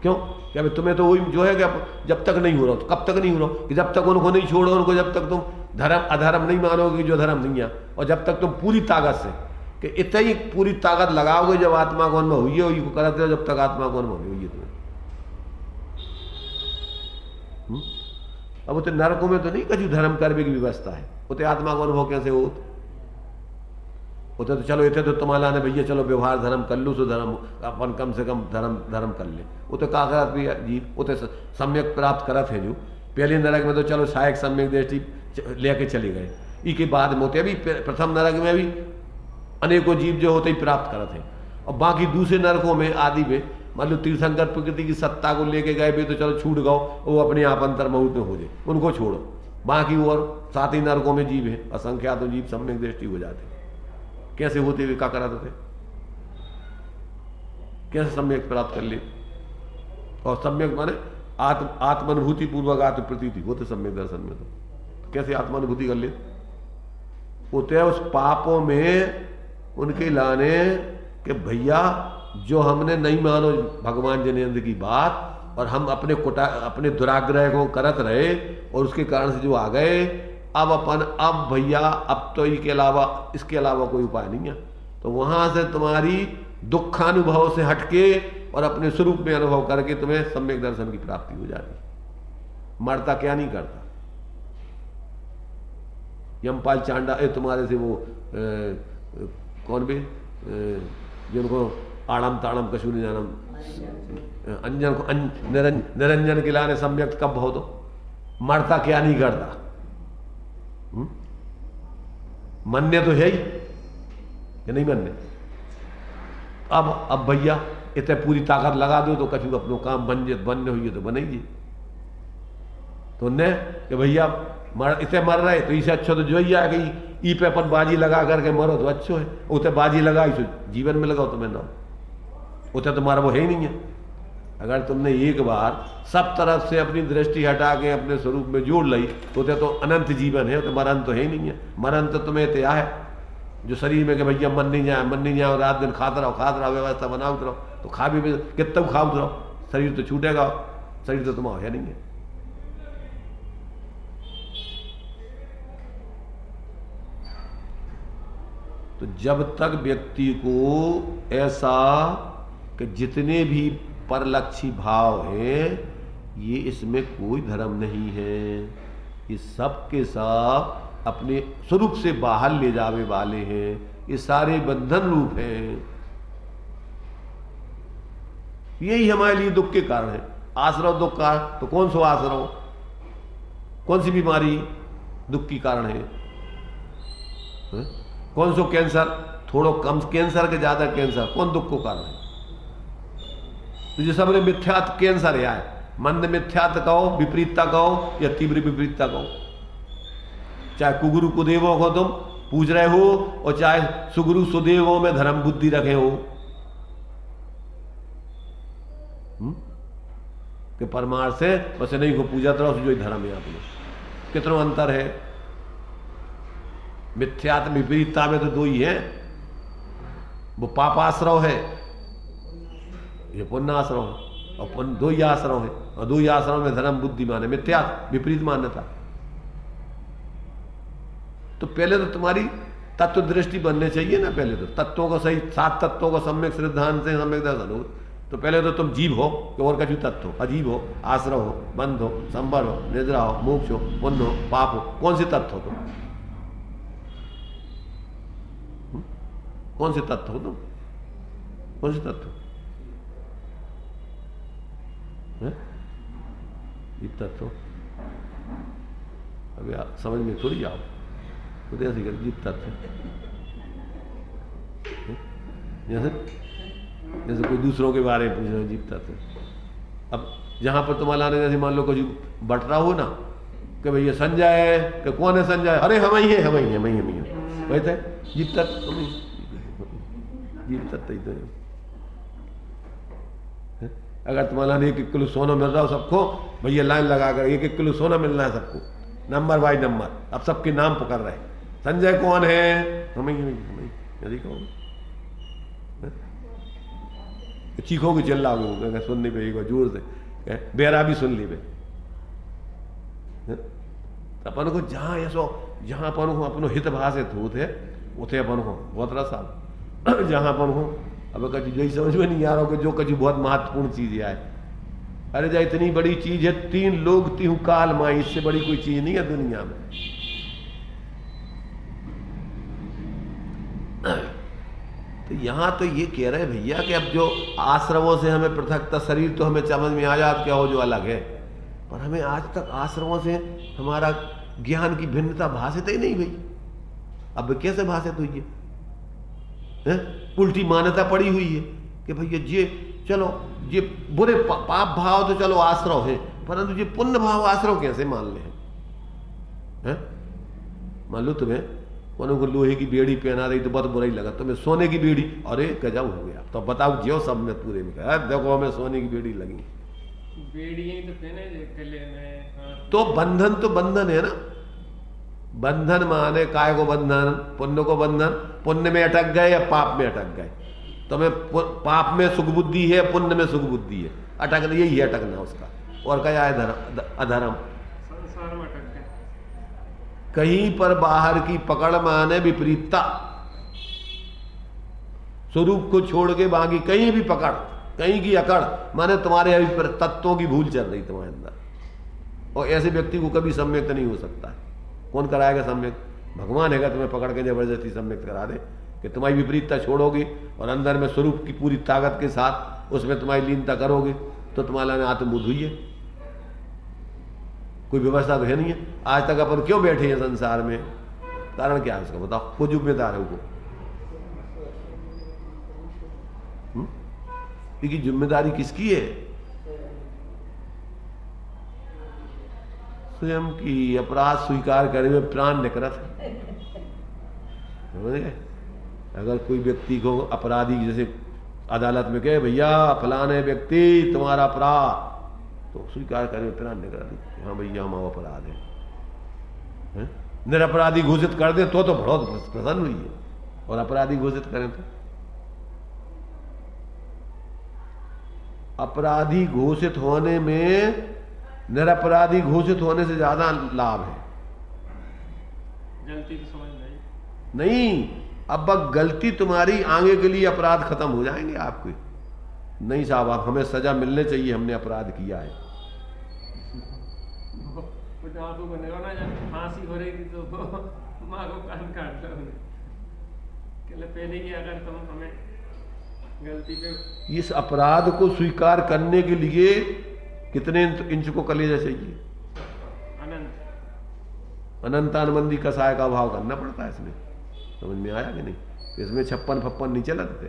Speaker 1: क्यों? कि अभी तुम्हें तो वही जो है कि जब तक नहीं हो रहा, तो कब तक नहीं हो रहा? कि जब तक उनको नहीं छोड़ो, उनको जब तक तुम धर्म अधर्म नहीं मानोगे, जो धर्म नहीं है, और जब तक तुम पूरी ताकत से, कि इतना ही पूरी ताकत लगाओगे, जब आत्मा को अनुभव हुई है को करते हो, जब तक आत्मा को अनुभव नहीं हुई है तुम्हें। अब उतने नरकों में तो नहीं कछु धर्म करने की व्यवस्था है, उतने आत्मा को अनुभव कैसे हो? उतने तो चलो इतने तो तुम्हारा ने भैया चलो व्यवहार धर्म कर लो, सो धर्म अपन कम से कम धर्म कर ले। उतने का करत भी जीव उतने सम्यक प्राप्त करत है। जो पहले नरक में तो चलो सहायक सम्यक दृष्टि लेके चले गए, इसके बाद में होते अभी प्रथम नरक में भी अनेकों जीव जो होते ही प्राप्त करते हैं, और बाकी दूसरे नरकों में आदि में मान लो तीर्थंकर प्रकृति की सत्ता को लेके गए भी, तो चलो छूट गओ, वो अपने आप अंतर्मुख में हो जाए, उनको छोड़ो। बाकी और 7 ही नरकों में जीव है, असंख्यात जीव सम्यक दृष्टि हो जाते। कैसे होते हुए क्या कराते थे? कैसे सम्यक प्राप्त कर ले? और सम्यक माने आत्मानुभूति पूर्वक आत्म प्रतीति होते सम्यक दर्शन में। तो कैसे आत्मानुभूति कर ले? होते उस पापों में उनके लाने कि भैया जो हमने नहीं मानो भगवान जनेन्द्र की बात, और हम अपने दुराग्रह को करत रहे, और उसके कारण से जो आ गए, अब भैया अब तो इसके अलावा कोई उपाय नहीं है। तो वहां से तुम्हारी दुखानुभव से हटके और अपने स्वरूप में अनुभव करके तुम्हें सम्यक दर्शन की प्राप्ति हो जाती। मरता क्या नहीं करता। यमपाल चांडा तुम्हारे से वो कौन भी जिनको आड़म ताड़म कशु जानम अंजन को निरंजन के लाने सम्यक कब हो, तो मरता क्या नहीं करता। मन्य तो है ही कि नहीं मन्य? अब भैया इतने पूरी ताकत लगा दो तो कछु अपनो काम बनने हुई तो बनेगी। तो ने कि भैया इतने मर रहे तो इसे अच्छा तो जो ही आ गई, ई पे अपन बाजी लगा करके मरो तो अच्छो है। उतने बाजी लगाई तो जीवन में लगाओ तो मैं ना, उतने तुम्हारा वो है ही नहीं है। अगर तुमने एक बार सब तरफ से अपनी दृष्टि हटा के अपने स्वरूप में जोड़ ली तो अनंत जीवन है, तो मरण तो है ही नहीं है। मरण तो तुम्हें त्या है जो शरीर में कि भैया मन नहीं जाए और रात दिन खाते रहो व्यवस्था बनाओ रहो, तो खा भी कितना खाओ रहो, शरीर तो छूटेगा, शरीर तो तुम्हारा है नहीं है। तो जब तक व्यक्ति को ऐसा कि जितने भी परलक्षी भाव है ये इसमें कोई धर्म नहीं है, ये सब के सब अपने स्वरूप से बाहर ले जावे वाले हैं, ये सारे बंधन रूप हैं। यही हमारे लिए दुख के कारण है। आश्रव दुख का तो कौन सा आश्रव, कौन सी बीमारी दुख की कारण है? कौन सो कैंसर, थोड़ो कम कैंसर के ज्यादा कैंसर, कौन दुख को कारण है? तो जो सबने मिथ्यात्व कैंसर है, मंद मिथ्यात्व कहो, विपरीतता कहो या तीव्र विपरीतता कहो, चाहे कुगुरु कुदेवो को तुम पूज रहे हो, और चाहे सुगुरु सुदेवों में धर्म बुद्धि रखे हो कि परमार्थ से बस नहीं को पूजा तरह जो ही धर्म है अपने, कितना अंतर है। मिथ्यात्म विपरीतता में तो दो ही है, वो पापाश्रव है, ये पुण्याश्रव है, और दो ही आश्रम है, और दो ही आश्रम में धर्म बुद्धि माने मिथ्या विपरीत मान्यता। तो पहले तो तुम्हारी तत्व दृष्टि बनने चाहिए ना, पहले तो तत्वों को सही, 7 तत्वों को सम्यक सिद्धांत से सम्यक दर्शन हो। तो पहले तो तुम जीव हो कि और कछु तत्व हो, अजीब हो, आश्रव हो, बंध हो, संबर हो, निद्रा हो, मोक्ष हो, पुण्य हो, पाप हो, कौन से तत्व हो तुम? कौन से तत्व हो तुम? कौन से तत्व? जीव तत्व अभी समझ में थोड़ी आओ, खुद ऐसे कर जीव तत्व जैसे कोई दूसरों के बारे में पूछ रहे जीव तत्व। अब जहां पर तुम्हारा जैसे मान लो कुछ बट रहा हो ना कि भैया संजय, कि कौन है संजय, अरे हम ही है, हम ही है, हम ही है, वही थे जीव तत्व, जीव तत्व ही तो है। अगर तुम्हारा 1-1 किलो सोना मिल रहा हो सबको, भैया लाइन लगाकर 1-1 किलो सोना मिलना है सबको, नंबर बाय नंबर, अब सबके नाम पकड़ रहे हैं, संजय कौन है, हम ही यदि कहो चीखोगे चिल्लाओगे, सुनने पे एक बार जोर से बेरा भी सुन ली बे। अपन को जहां ऐसो, जहां अपन को अपनो हित भाषित होते उथे अपन को बहुत रसा, जहां अपन को अब कभी जो समझ में नहीं आ रहा कि जो कभी बहुत महत्वपूर्ण चीज है, अरे जा इतनी बड़ी चीज है, 3 लोग 3 काल माई, इससे बड़ी कोई चीज नहीं है दुनिया में। तो यहां तो ये कह रहे भैया कि अब जो आश्रमों से हमें पृथकता, शरीर तो हमें समझ में आ जात क्या हो जो अलग है, पर हमें आज तक आश्रमों से हमारा ज्ञान की भिन्नता भाषित ही नहीं हुई। अब कैसे भाषित हुई है? उल्टी मान्यता पड़ी हुई है कि भैया ये चलो ये बुरे पाप भाव तो चलो आश्रव है, परंतु ये पुण्य भाव आश्रव कैसे मान ले हैं? मान लो तुम्हें को लोहे की बेड़ी पहना रही तो बहुत बुरा ही लगा, तुम्हें सोने की बेड़ी, अरे गजब हो गया, तो बताओ जियो सब में पूरे में देखो हमें सोने की बेड़ी लगी,
Speaker 2: बेड़ी तो पहने गले में, हाँ।
Speaker 1: तो बंधन तो बंधन है ना, बंधन माने काय को बंधन, पुण्य को बंधन, पुण्य में अटक गए या पाप में अटक गए, तुम्हें पाप में सुख बुद्धि है, पुण्य में सुख बुद्धि है, अटकना यही है अटकना उसका, और क्या है अधर्म,
Speaker 2: संसार में अटक गए।
Speaker 1: कहीं पर बाहर की पकड़ माने विपरीतता, स्वरूप को छोड़ के बाकी कहीं भी पकड़, कहीं की अकड़ माने तुम्हारे अभी तत्वों की भूल चल रही तुम्हारे अंदर, और ऐसे व्यक्ति को कभी सम्यक्त नहीं हो सकता है। कौन कराएगा सम्यक्त? भगवान है तुम्हें पकड़ के जबरदस्ती सम्यक्त करा दे कि तुम्हारी विपरीतता छोड़ोगे और अंदर में स्वरूप की पूरी ताकत के साथ उसमें तुम्हारी लीनता करोगे तो तुम्हारा आत्मबुद्ध हुई है। कोई व्यवस्था तो है नहीं है। आज तक अपन क्यों बैठे हैं संसार में? कारण क्या है उसका बताओ, खुद जिम्मेदार है वो, क्योंकि जिम्मेदारी किसकी है? स्वयं की। अपराध स्वीकार करे हुए प्राण निकरत। अगर कोई व्यक्ति को अपराधी जैसे अदालत में कहे भैया फलाने व्यक्ति तुम्हारा अपराध, तो स्वीकार करे प्राण निकल, हाँ भैया हम अपराध है। निरपराधी घोषित कर दे तो बहुत प्रसन्न हुई है, और अपराधी घोषित करें तो अपराधी घोषित होने में निरपराधी घोषित होने से ज्यादा लाभ है।
Speaker 2: गलती तो समझ
Speaker 1: नहीं, अब गलती तुम्हारी आगे के लिए अपराध खत्म हो जाएंगे आपके। नहीं साहब आप हमें सजा मिलने चाहिए, हमने अपराध किया है।
Speaker 2: आंखों को निकालना जब फांसी हो रही थी तो माँ को कान काट दिया पहले ही, अगर तुम हमें गलती पे।
Speaker 1: इस अपराध को स्वीकार करने के लिए कितने इंच को कलेजा चाहिए?
Speaker 2: अनंत।
Speaker 1: अनंतानबंदी कसाय का भाव करना पड़ता है इसमें। समझ में आया कि नहीं? इसमें 56-56 नहीं चलते,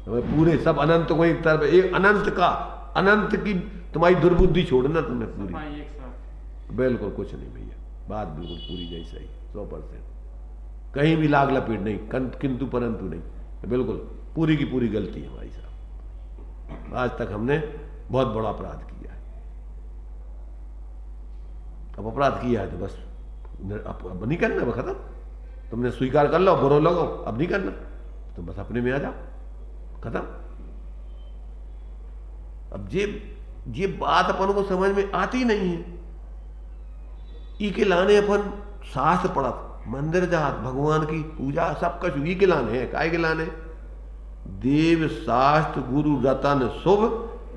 Speaker 1: पूरे सब अनंत को एक तरफ, एक अनंत का, अनंत की तुम्हारी दुर्बुद्धि छोड़ना तुमने पूरी,
Speaker 2: एक साथ
Speaker 1: बिल्कुल कुछ नहीं भैया। बात बिल्कुल पूरी जैसा ही 100%, कहीं भी लाग लपेट नहीं, किंतु परंतु नहीं, बिल्कुल पूरी की पूरी गलती है भाई साहब। आज तक हमने बहुत बड़ा अपराध किया है। अब अपराध किया है तो बस अब नहीं करना, अब खत्म। तुमने स्वीकार कर लो, बुरो लगो, अब नहीं करना, तो बस अपने में आ जाओ, खत्म। अब ये बात अपन को समझ में आती नहीं है। ई के लाने अपन शास्त्र पढ़त, मंदिर जात, भगवान की पूजा सब कुछ ई के लाने है। काय के लाने? देव शास्त्र गुरु रतन शुभ,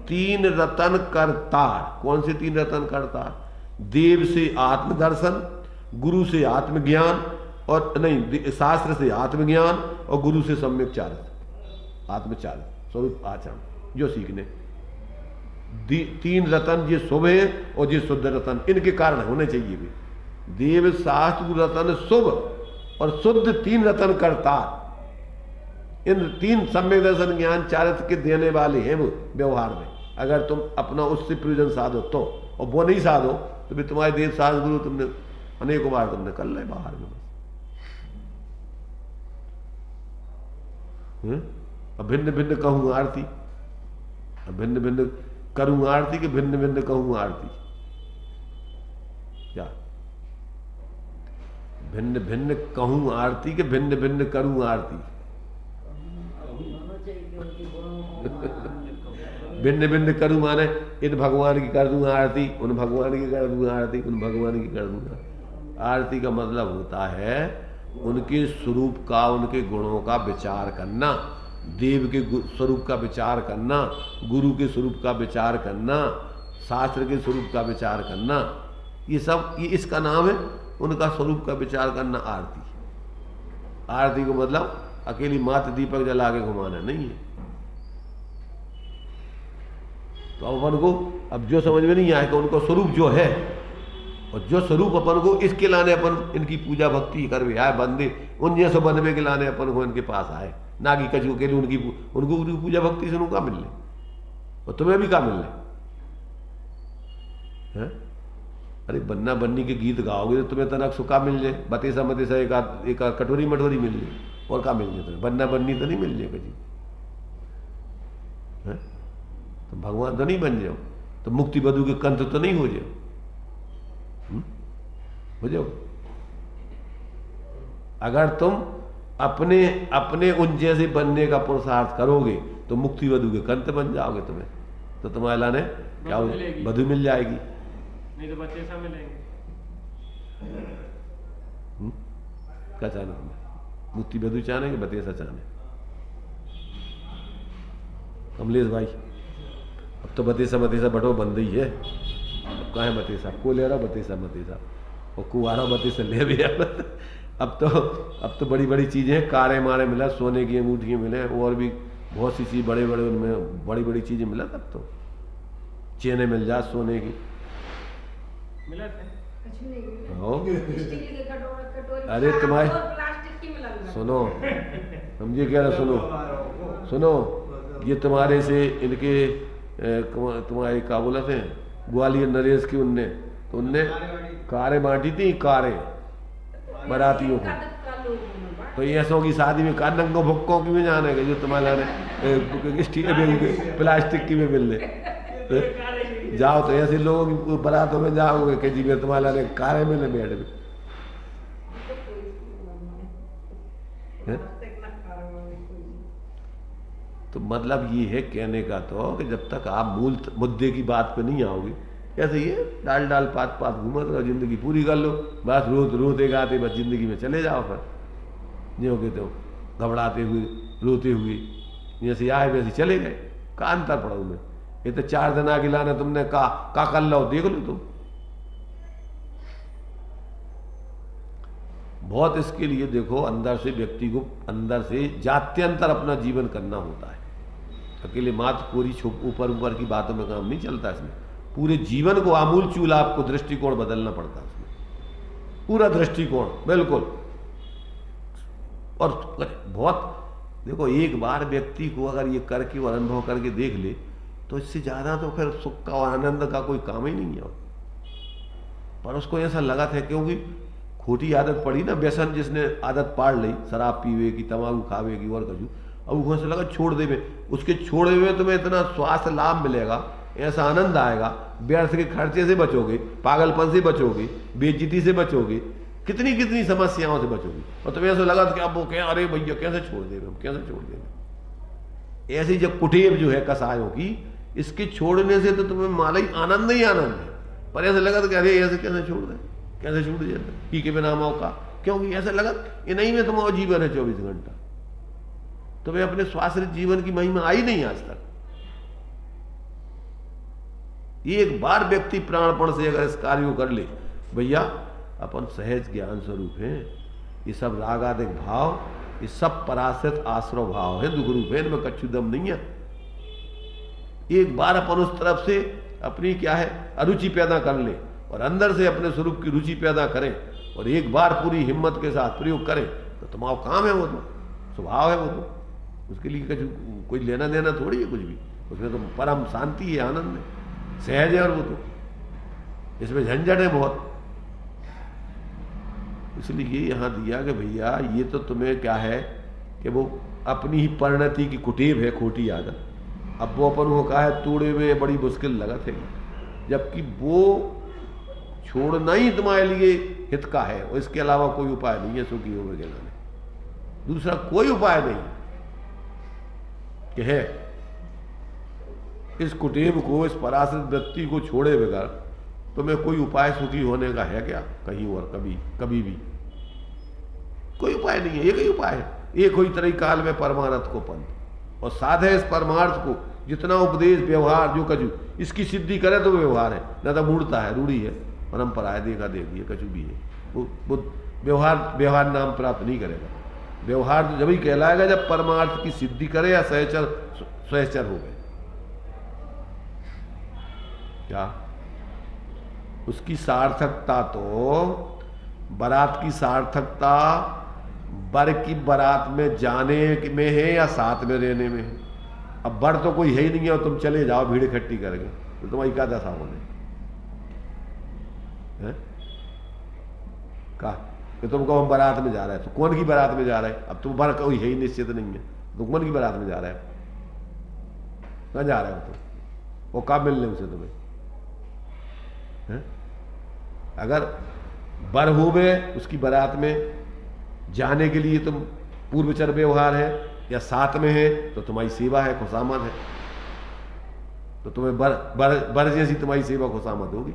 Speaker 1: 3 रतन करतार। कौन से 3 रतन करतार? देव से आत्मदर्शन, गुरु से आत्मज्ञान, और नहीं, शास्त्र से आत्मज्ञान और गुरु से सम्यक चारित्र, आत्मचारित्र, स्वरूप आचरण, जो सीखने। 3 रतन ये शुभ है और ये शुद्ध रतन, इनके कारण होने चाहिए भी। देव शास्त्र गुरु रतन शुभ और शुद्ध 3 रतन करतार। इन 3 सम्यक दर्शन ज्ञान चारित्र के देने वाले हैं वो व्यवहार में। अगर तुम अपना उससे प्रयोजन साधो तो, और वो नहीं साधो तो भी तुम्हारे देव शास्त्र गुरु तुमने अनेकों बार तुमने कर ले बाहर में। अब भिन्न भिन्न कहूँ आरती, अब भिन्न भिन्न करूँ आरती कि भिन्न भिन्न कहूँ आरती? क्या भिन्न भिन्न कहूँ आरती कि भिन्न भिन्न करूँ आरती? भिन्न भिन्न करूँ माने इन भगवान की कर दूँ आरती, उन भगवान की कर दूँ आरती, उन भगवान की कर दूँ आरती। का मतलब होता है उनके स्वरूप का, उनके गुणों का विचार करना, देव के स्वरूप का विचार करना, गुरु के स्वरूप का विचार करना, शास्त्र के स्वरूप का विचार करना, ये सब, ये इसका नाम है उनका स्वरूप का विचार करना आरती। आरती को मतलब अकेली मात्र दीपक जला के घुमाना नहीं है। तो अपन को अब जो समझ में नहीं आएगा, उनका स्वरूप जो है और जो स्वरूप अपन को, इसके लाने अपन इनकी पूजा भक्ति कर भी आए बंदे, उन जैसे बनवे के लाने अपन को इनके पास आए, ना कि कछु के लिए उनको पूजा भक्ति से उनका मिल ले और तुम्हें भी का मिल ले। अरे बन्ना बन्नी के गीत गाओगे तो तुम्हें तनक सुखा मिल जाए, बतेसा मतेसा एक कटोरी मटोरी मिल जाए, और का मिल जाए तुम्हें? बन्ना बन्नी तो नहीं मिल जाए कभी। तो भगवान तो नहीं बन जाओ, तो मुक्ति बधु के कंठ तो नहीं हो जाओ, हो जाओ। अगर तुम अपने अपने उन जैसे बनने का पुरुषार्थ करोगे तो मुक्ति वधु के कंठ बन जाओगे तुम्हें, तो तुम्हारे लाने क्या हो, वधु मिल जाएगी,
Speaker 2: नहीं तो बच्चे सा मिलेंगे।
Speaker 1: क्या चाहना तुम्हें? मुक्ति वधु चाहने कि बतेसा चाहने? कमलेश भाई, अब तो बतेसा मतेसा बटो बंद ही है। अब कहाँ है बतेसा? को ले रहा बतेसा मतेसा, और कुआरा बतेसा ले भी अब तो बड़ी बड़ी चीजें, कारे मारे मिला, सोने की अंगूठियाँ मिले, और भी बहुत सी चीज, बड़े बड़े उनमें बड़ी बड़ी चीजें मिला। तब तो चेने मिल जा सोने की,
Speaker 2: मिला था?
Speaker 1: अरे तुम्हारे सुनो, समझे क्या ना, सुनो, ये तुम्हारे से इनके तुम्हारे क्या बोला थे ग्वालियर नरेश की, उनने तो उनने कारे बांटी थी, कारे बरातियों को। तो ये ऐसों की शादी में का नंगो भुक्कों की भी जाने का, जो तुम्हारे प्लास्टिक की भी मिल ले जाओ, तो ऐसे लोगों की बरातों में जाओगे कि जी मैं तुम्हारे कारे में ले बैठ में। तो मतलब ये है कहने का तो कि जब तक आप मूल मुद्दे की बात पे नहीं आओगे, कैसे ये डाल डाल पात पात घूमत रहो, जिंदगी पूरी कर लो, बस रोते गाते बस जिंदगी में चले जाओ। फिर नहीं होगे तो घबराते हुए रोते हुए जैसे आए वैसे चले गए, का अंतर पड़ा उनमें? ये तो 4 दिन आगे लाना तुमने का कर लो, देख लो तुम। बहुत इसके लिए देखो, अंदर से व्यक्ति को अंदर से जात्यंतर अपना जीवन करना होता है। अकेले मात्र पूरी ऊपर ऊपर की बातों में काम नहीं चलता, इसमें पूरे जीवन को आमूल चूल आपको दृष्टिकोण बदलना पड़ता है, उसमें पूरा दृष्टिकोण बिल्कुल। और बहुत देखो, एक बार व्यक्ति को अगर ये करके और अनुभव करके देख ले तो इससे ज्यादा तो फिर सुख का और आनंद का कोई काम ही नहीं है। पर उसको ऐसा लगा था, क्योंकि खोटी आदत पड़ी ना, व्यसन जिसने आदत पाड़ ली शराब पीवे की, तंबाकू खावे की और कछु, अब उसको ऐसा लगा छोड़ देवे, उसके छोड़े हुए तुम्हें इतना स्वास्थ्य लाभ मिलेगा, ऐसा आनंद आएगा, व्यर्थ के खर्चे से बचोगे, पागलपन से बचोगे, बेइज्जती से बचोगे, कितनी कितनी समस्याओं से बचोगे। और तुम्हें ऐसा लगा कि अब वो क्या, अरे भैया कैसे छोड़ देवे, हम कैसे छोड़ देवे। ऐसी जब कुटेव जो है कसायों की, इसके छोड़ने से तो तुम्हें माला ही आनंद ही आनंद है, पर ऐसा लगा कि अरे ऐसे कैसे छोड़ दे, कैसे छूट जाए पी के बिना मौका, क्योंकि ऐसा लगा ये नहीं में तुम्हारा जीवन है 24 घंटा, तुम्हें अपने स्वास्थ्य जीवन की महिमा आई नहीं आज तक। एक बार व्यक्ति प्राणपण से अगर इस कार्य को कर ले, भैया अपन सहज ज्ञान स्वरूप हैं, ये सब राग आदि भाव, ये सब पराश्रित आश्रव भाव है, दुख रूप है, इनमें कच्छु दम नहीं है। एक बार अपन उस तरफ से अपनी क्या है अरुचि पैदा कर ले और अंदर से अपने स्वरूप की रुचि पैदा करें और एक बार पूरी हिम्मत के साथ प्रयोग करें, तो तुम्हारा काम है, वो तो स्वभाव है, वो तो उसके लिए कुछ कोई लेना देना थोड़ी है कुछ भी, उसमें तो परम शांति है, आनंद है, सहज है, और वो तो इसमें झंझट है बहुत। इसलिए यहाँ दिया कि भैया ये तो तुम्हें क्या है कि वो अपनी ही परिणति की कुटेव है, खोटी आदत। अब वो अपन को कहा है तोड़े में बड़ी मुश्किल लगा थे, जबकि वो छोड़ना ही तुम्हारे लिए हित का है, और इसके अलावा कोई उपाय नहीं है सुखी होने के लिए, दूसरा कोई उपाय नहीं कि है इस कुटेव को, इस पराश्रित वृत्ति को छोड़े बगैर तुम्हें कोई उपाय सुखी होने का है क्या कहीं और कभी कभी भी? कोई उपाय नहीं है, एक ही उपाय है, एक हुई तरह काल में परमार्थ को पंथ, और साधे इस परमार्थ को जितना उपदेश व्यवहार जो कछु इसकी सिद्धि करे तो व्यवहार है, न तो मूर्ता है, रूढ़ी है, परंपरा है, देखा देखी है, कछु भी है, वो व्यवहार नाम प्राप्त नहीं करेगा। व्यवहार तो जब ही कहलाएगा जब परमार्थ की सिद्धि करे या सहचर हो गए। क्या उसकी सार्थकता तो बारात की सार्थकता बर की बारात में जाने में है या साथ में रहने में है। अब बर तो कोई है ही नहीं है और तुम चले जाओ भीड़ इकट्ठी करके, तो तुम्हारी क्या दशा होने का कि तुम कहो हम बारात में जा रहे हैं, तो कौन की बारात में जा रहे हैं? अब तुम बर कोई है ही निश्चित नहीं है, तो कौन की बारात में जा रहे हैं? कहाँ जा रहे हो तुम? वो कब मिलने उसे तुम्हें है? अगर बर हो गए उसकी बारात में जाने के लिए तुम पूर्वचर व्यवहार है या साथ में है तो तुम्हारी सेवा है, खुशामद है, तो तुम्हें बर जैसी तुम्हारी सेवा खुशामद होगी।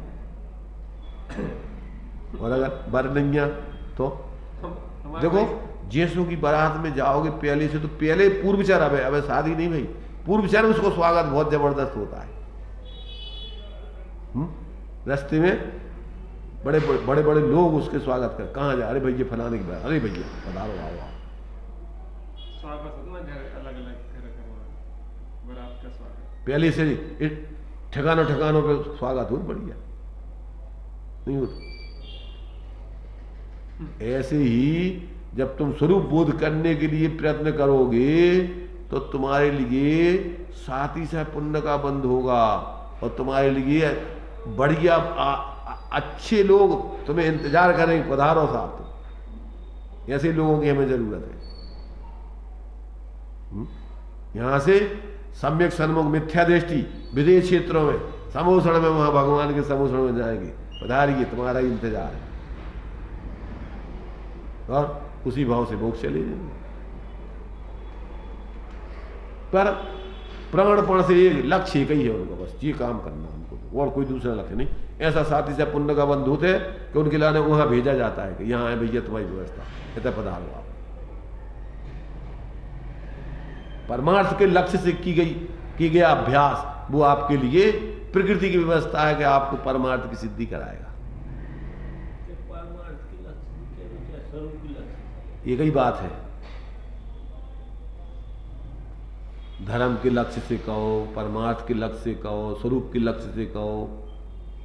Speaker 1: और अगर बर नहीं है तो देखो जैसों की बारात में जाओगे पहले से, तो पहले पूर्वचर, अब शादी नहीं भाई, पूर्वचर उसको स्वागत बहुत जबरदस्त होता है। रास्ते में बड़े बड़े लोग उसके स्वागत कर, कहाँ जा, अरे भैया फलाने की बात, अरे भैया पधारो आओ आओ। पहले से ठिकानों पे स्वागत हो बढ़िया नहीं होता। ऐसे ही जब तुम स्वरूप बोध करने के लिए प्रयत्न करोगे तो तुम्हारे लिए साथी से पुण्य का बंध होगा और तुम्हारे लिए बढ़िया अच्छे लोग तुम्हें इंतजार करेंगे, पधारो साहब। तो ऐसे लोगों की हमें जरूरत है। यहां से सम्यक सन्मुख मिथ्या दृष्टि विदेश क्षेत्रों में समोषण में, वहां भगवान के समोषण में जाएंगे, पधारिए तुम्हारा ही इंतजार है, और उसी भाव से मोक्ष चले जाएंगे। पर प्राणपण से एक लक्ष्य एक ही है उनका, बस ये काम करना हमको, और कोई दूसरा लक्ष्य नहीं। ऐसा साथी से पुण्य का बंधु थे कि उनके लाने वहां भेजा जाता है कि यहाँ है भैया तुम्हारी व्यवस्था, इतना पधारो आप। परमार्थ के लक्ष्य से की गया अभ्यास वो आपके लिए प्रकृति की व्यवस्था है कि आपको परमार्थ की सिद्धि कराएगा। एक ही बात है, धर्म के लक्ष्य से कहो, परमार्थ के लक्ष्य से कहो, स्वरूप के लक्ष्य से कहो,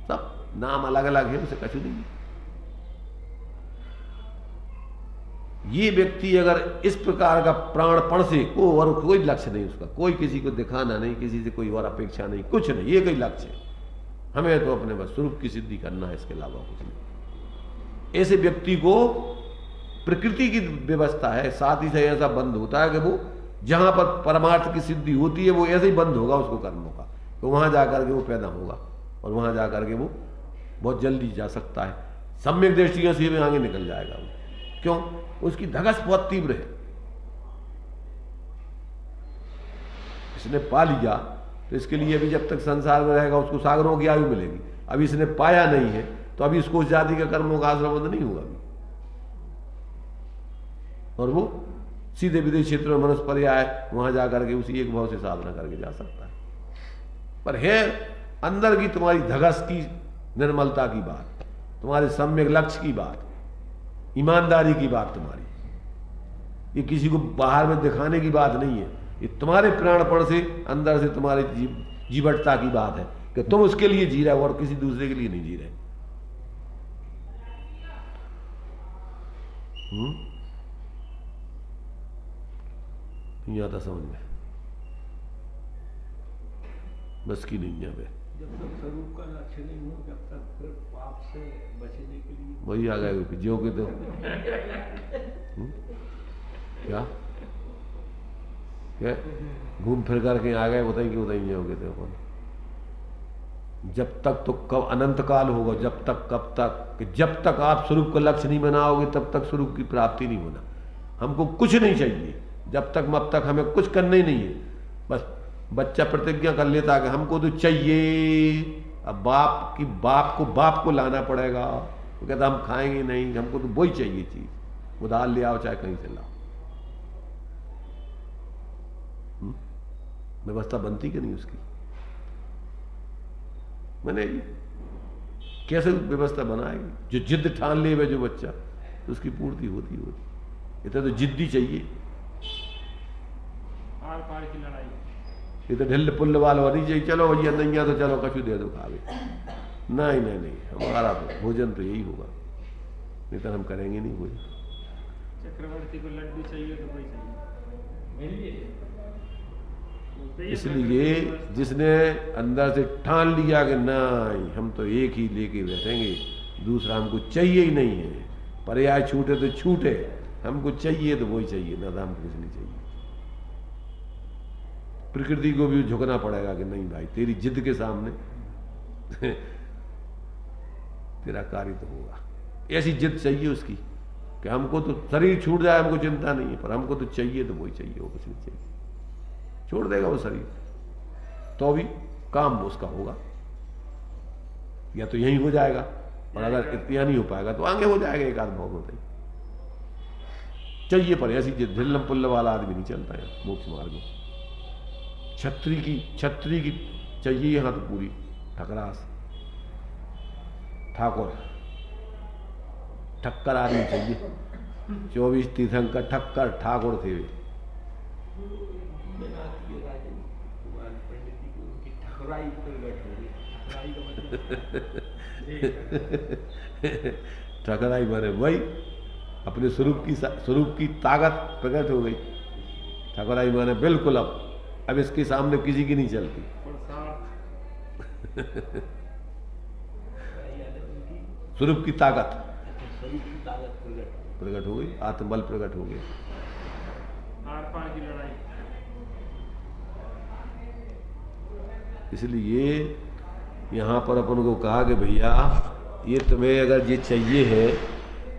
Speaker 1: सब नाम अलग अलग है, उसे कछु नहीं। ये व्यक्ति अगर इस प्रकार का प्राणपण से और कोई लक्ष्य नहीं उसका, कोई किसी को दिखाना नहीं, किसी से कोई और अपेक्षा नहीं, कुछ नहीं, ये कोई लक्ष्य है। हमें तो अपने बस स्वरूप की सिद्धि करना है, इसके अलावा कुछ नहीं। ऐसे व्यक्ति को प्रकृति की व्यवस्था है, साथ ही से ऐसा बंद होता है कि वो जहां पर परमार्थ की सिद्धि होती है वो ऐसे ही बंद होगा उसको कर्मों का, तो वहां जाकर के वो पैदा होगा और वहां जाकर के वो बहुत जल्दी जा सकता है, सम्यक दृष्टियों से भी आगे निकल जाएगा वो। क्यों? उसकी धगस बहुत तीव्र है। इसने पा लिया तो इसके लिए अभी जब तक संसार में रहेगा उसको सागरों की आयु मिलेगी। अभी इसने पाया नहीं है तो अभी इसको उस जाति के कर्मों का आश्रम बंद नहीं होगा अभी, और वो सीधे विदेश क्षेत्र में मनुष्य पर्याय वहां जाकर के उसी एक भाव से साधना करके जा सकता है। पर है अंदर की तुम्हारी धगस की निर्मलता की बात, तुम्हारे सम्यक लक्ष्य की बात, ईमानदारी की बात तुम्हारी, ये किसी को बाहर में दिखाने की बात नहीं है, ये तुम्हारे प्राणपण से अंदर से तुम्हारे जीवटता की बात है कि तुम उसके लिए जी रहे हो और किसी दूसरे के लिए नहीं जी रहे। नहीं आता समझ में, बस की नहीं है।
Speaker 4: जब तक स्वरूप का लक्ष्य नहीं हो जब तक फिर पाप से बचने के लिए
Speaker 1: वही आ गए जो के तो क्या क्या घूम फिर करके आ गए, बताइए क्यों बताइए हो गए थे अपन। जब तक तो कब अनंत काल होगा, जब तक कब तक कि जब तक आप स्वरूप का लक्ष्य नहीं बनाओगे तब तक स्वरूप की प्राप्ति नहीं होना। हमको कुछ नहीं चाहिए, जब तक मब तक हमें कुछ करना ही नहीं है। बस बच्चा प्रतिज्ञा कर लेता है कि हमको तो चाहिए, अब बाप को लाना पड़ेगा, वो कहता हम खाएंगे नहीं, हमको तो वही चाहिए चीज, उधार ले आओ चाहे कहीं से लाओ। व्यवस्था बनती कि नहीं उसकी? मैंने कैसे व्यवस्था बनाएगी? जो जिद ठान ले जो बच्चा तो उसकी पूर्ति होती होती। इतना तो जिद्दी चाहिए,
Speaker 2: आर पार की लड़ाई।
Speaker 1: ये तो ढिल्ल पुल्ल वाला नहीं चाहिए, चलो भैया नहीं तो चलो कछु दे दो खावे। नहीं नहीं नहीं, हमारा तो भोजन तो यही होगा, नहीं तो हम करेंगे नहीं भोजन।
Speaker 2: चक्रवर्ती को लड्डू चाहिए तो कोई चाहिए।
Speaker 1: इसलिए जिसने अंदर से ठान लिया कि नहीं हम तो एक ही लेके बैठेंगे, दूसरा हमको चाहिए ही नहीं है, पर्याय छूटे तो छूटे, हमको चाहिए तो वही चाहिए, ना तो हमको कुछ नहीं चाहिए। प्रकृति को भी झुकना पड़ेगा कि नहीं भाई तेरी जिद के सामने तेरा कार्य तो होगा। ऐसी जिद चाहिए उसकी कि हमको तो शरीर छूट जाए हमको चिंता नहीं है, पर हमको तो चाहिए तो वही चाहिए, वो कुछ नहीं चाहिए। छोड़ देगा वो शरीर तो भी काम उसका होगा, या तो यही हो जाएगा, और अगर इतना नहीं हो पाएगा तो आगे हो जाएगा एक आध भाव में। चाहिए पर ऐसी ढिल्लम पुल्ल वाला आदमी नहीं चलता है मोक्ष मार्ग में। छत्री की चाहिए यहां तो पूरी ठकरास, ठाकुर ठक्कर आदमी चाहिए, 24 तीर्थंकर ठक्कर ठाकुर थे वे। ठकराई माने वही अपने स्वरूप की ताकत प्रकट हो गई। ठकराई माने बिल्कुल अब इसके सामने किसी की नहीं चलती। स्वरूप की ताकत प्रकट हो गई, आत्मबल प्रकट हो गया।
Speaker 2: आर पार की लड़ाई।
Speaker 1: इसलिए यहाँ पर अपन को कहा कि भैया ये तुम्हें अगर ये चाहिए है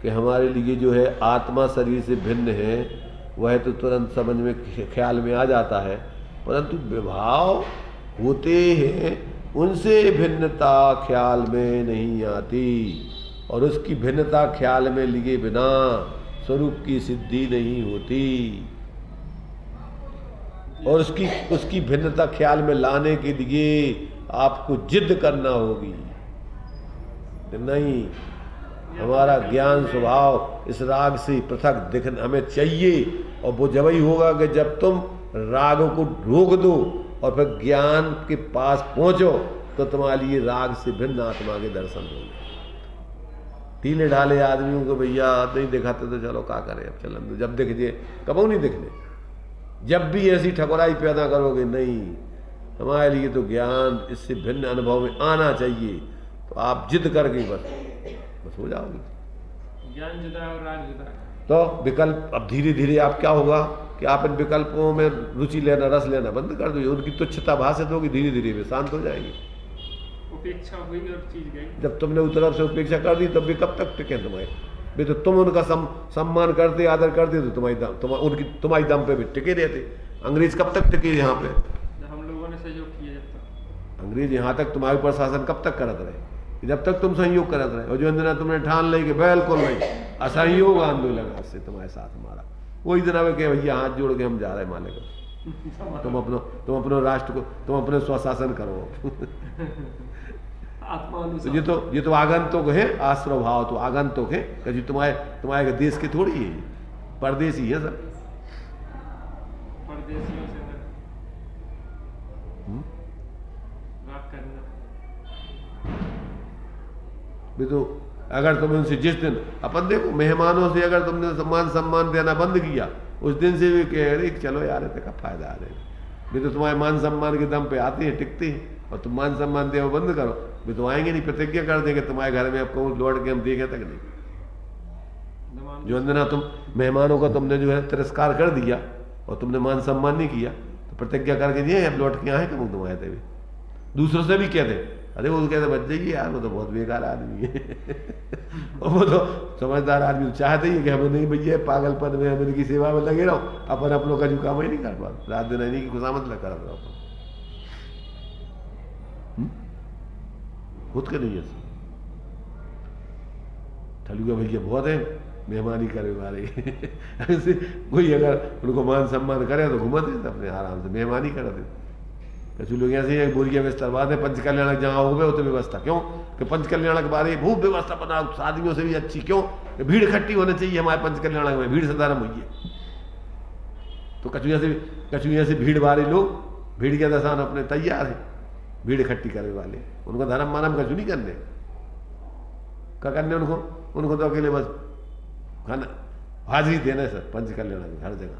Speaker 1: कि हमारे लिए जो है आत्मा शरीर से भिन्न है, वह तो तुरंत समझ में ख्याल में आ जाता है, परंतु विभाव होते हैं उनसे भिन्नता ख्याल में नहीं आती, और उसकी भिन्नता ख्याल में लिए बिना स्वरूप की सिद्धि नहीं होती। और उसकी भिन्नता ख्याल में लाने के लिए आपको जिद करना होगी। नहीं, हमारा ज्ञान स्वभाव इस राग से पृथक दिखना हमें चाहिए, और वो जब ही होगा कि जब तुम राग को रोक दो और फिर ज्ञान के पास पहुंचो तो तुम्हारे लिए राग से भिन्न आत्मा के दर्शन होंगे। ढीले ढाले आदमियों को भैया नहीं दिखाते तो चलो क्या करें, अब चलन दो, जब दिख जाए कबो नहीं दिखने। जब भी ऐसी ठकुराई पैदा करोगे नहीं हमारे लिए तो ज्ञान इससे भिन्न अनुभव में आना चाहिए। तो आप जिद करके बस हो जाओगे।
Speaker 2: ज्ञान जुदा और राग जुदा।
Speaker 1: तो विकल्प अब धीरे धीरे आप क्या होगा कि आप इन विकल्पों में रुचि लेना, रस लेना बंद कर दो। उनकी तुच्छता भाषित होगी, धीरे धीरे वे शांत हो जाएंगे।
Speaker 2: उपेक्षा हुई और चीज गई।
Speaker 1: जब तुमने उस तरफ से उपेक्षा कर दी तब वे कब तक टिके तुम्हारे? वे तो तुम उनका सम्मान करते, आदर करते तो तुम्हारी दम पे भी टिके रहते। अंग्रेज कब तक टिके यहाँ पे?
Speaker 2: हम लोगों ने सहयोग किया जब तक।
Speaker 1: अंग्रेज यहाँ तक तुम्हारे ऊपर शासन कब तक करत रहे? जब तक तुम सहयोग करत रहे। और जो अंजना तुमने ठान ली कि बिल्कुल नहीं, असहयोग आंदोलन से तुम्हारे साथ हमारा, वही दिन अब के भैया हाथ जोड़ के हम जा रहे मालिक, तुम अपनो राष्ट्र को, तुम अपने स्वशासन करो। तो ये तो आगंतुक है, आश्रय भाव तो आगंतुक है कि तुम्हारे देश के थोड़ी है, परदेसी है सब।
Speaker 2: परदेसियों से बात करना
Speaker 1: भी तो अगर तुम उनसे जिस दिन अपन देखो मेहमानों से अगर तुमने सम्मान देना बंद किया, उस दिन से भी कह रहे चलो यार इतने का फायदा आ रहे भी तो तुम्हारे मान सम्मान के दम पे आते हैं, टिकते हैं। और तुम मान सम्मान दे वो बंद करो भी तो आएंगे नहीं। प्रतिज्ञा कर देंगे तुम्हारे घर में, आपको लौट के हम देखे तक नहीं। जो अंजना तुम मेहमानों का तुमने जो है तिरस्कार कर दिया और तुमने मान सम्मान नहीं किया, तो प्रतिज्ञा करके दिए अब लौट के आए कब तुम्हारे थे। दूसरों से भी कहते अरे वो कहते बच जाइए यार, वो तो बहुत बेकार आदमी है। और वो तो समझदार आदमी चाहते ही कि हमें नहीं भैया पागलपन में हम इनकी सेवा में लगे रहो, अपन अपनों का जो काम ही नहीं कर पाते, रात दिन इन्हीं की खुशामद लग कर रहो। खुद के नहीं है ठलुआ भैया बहुत है मेहमानी करे वाले। ऐसे कोई अगर उनको मान सम्मान करे तो घुमाते अपने आराम से मेहमानी करते। कई लोग ऐसे बोरिया बिस्तर बात है, पंच कल्याणक जहाँ हो गए तो व्यवस्था क्यों कि पंच कल्याणक बारे खूब व्यवस्था बना आदमियों से भी अच्छी, क्यों कि भीड़ इकट्ठी होनी चाहिए हमारे पंच कल्याणक में, भीड़ से धर्म हुई है। तो कचुआ से भीड़ वाले लोग भीड़ के दसान अपने तैयार है, भीड़ इकट्ठी करने वाले, उनको धर्म मानम कचू नहीं करने क्या करने उनको तो अकेले बस खाना हाजिरी देना है सर पंच कल्याणक हर जगह।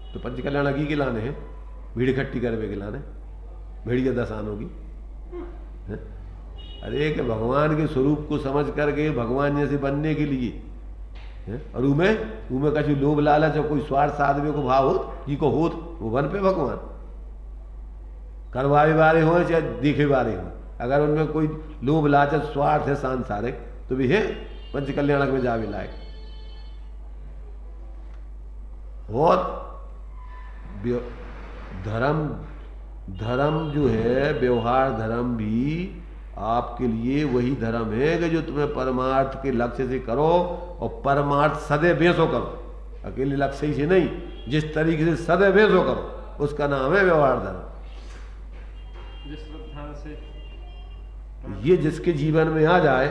Speaker 1: तो पंच कल्याण की लाने हैं, भीड़ इकट्ठी करवे के लाने, भीड़ की दसान होगी। अरे कि भगवान के स्वरूप को समझ करके भगवान जैसे बनने के लिए और उमें कछु लोभ लालच और कोई स्वार्थ आदमी को भाव हो जी को हो वो बन पे भगवान करवाए वाले हो चाहे देखे वाले हो। अगर उनमें कोई लोभ लालच स्वार्थ है सांसारिक तो भी है पंच कल्याणक में जावे लायक। बहुत धर्म जो है व्यवहार धर्म भी आपके लिए वही धर्म है कि जो तुम्हें परमार्थ के लक्ष्य से करो और परमार्थ सदैव बेसो करो, अकेले लक्ष्य से नहीं, जिस तरीके से सदैव बेसो करो उसका नाम है व्यवहार धर्म। ये जिसके जीवन में आ जाए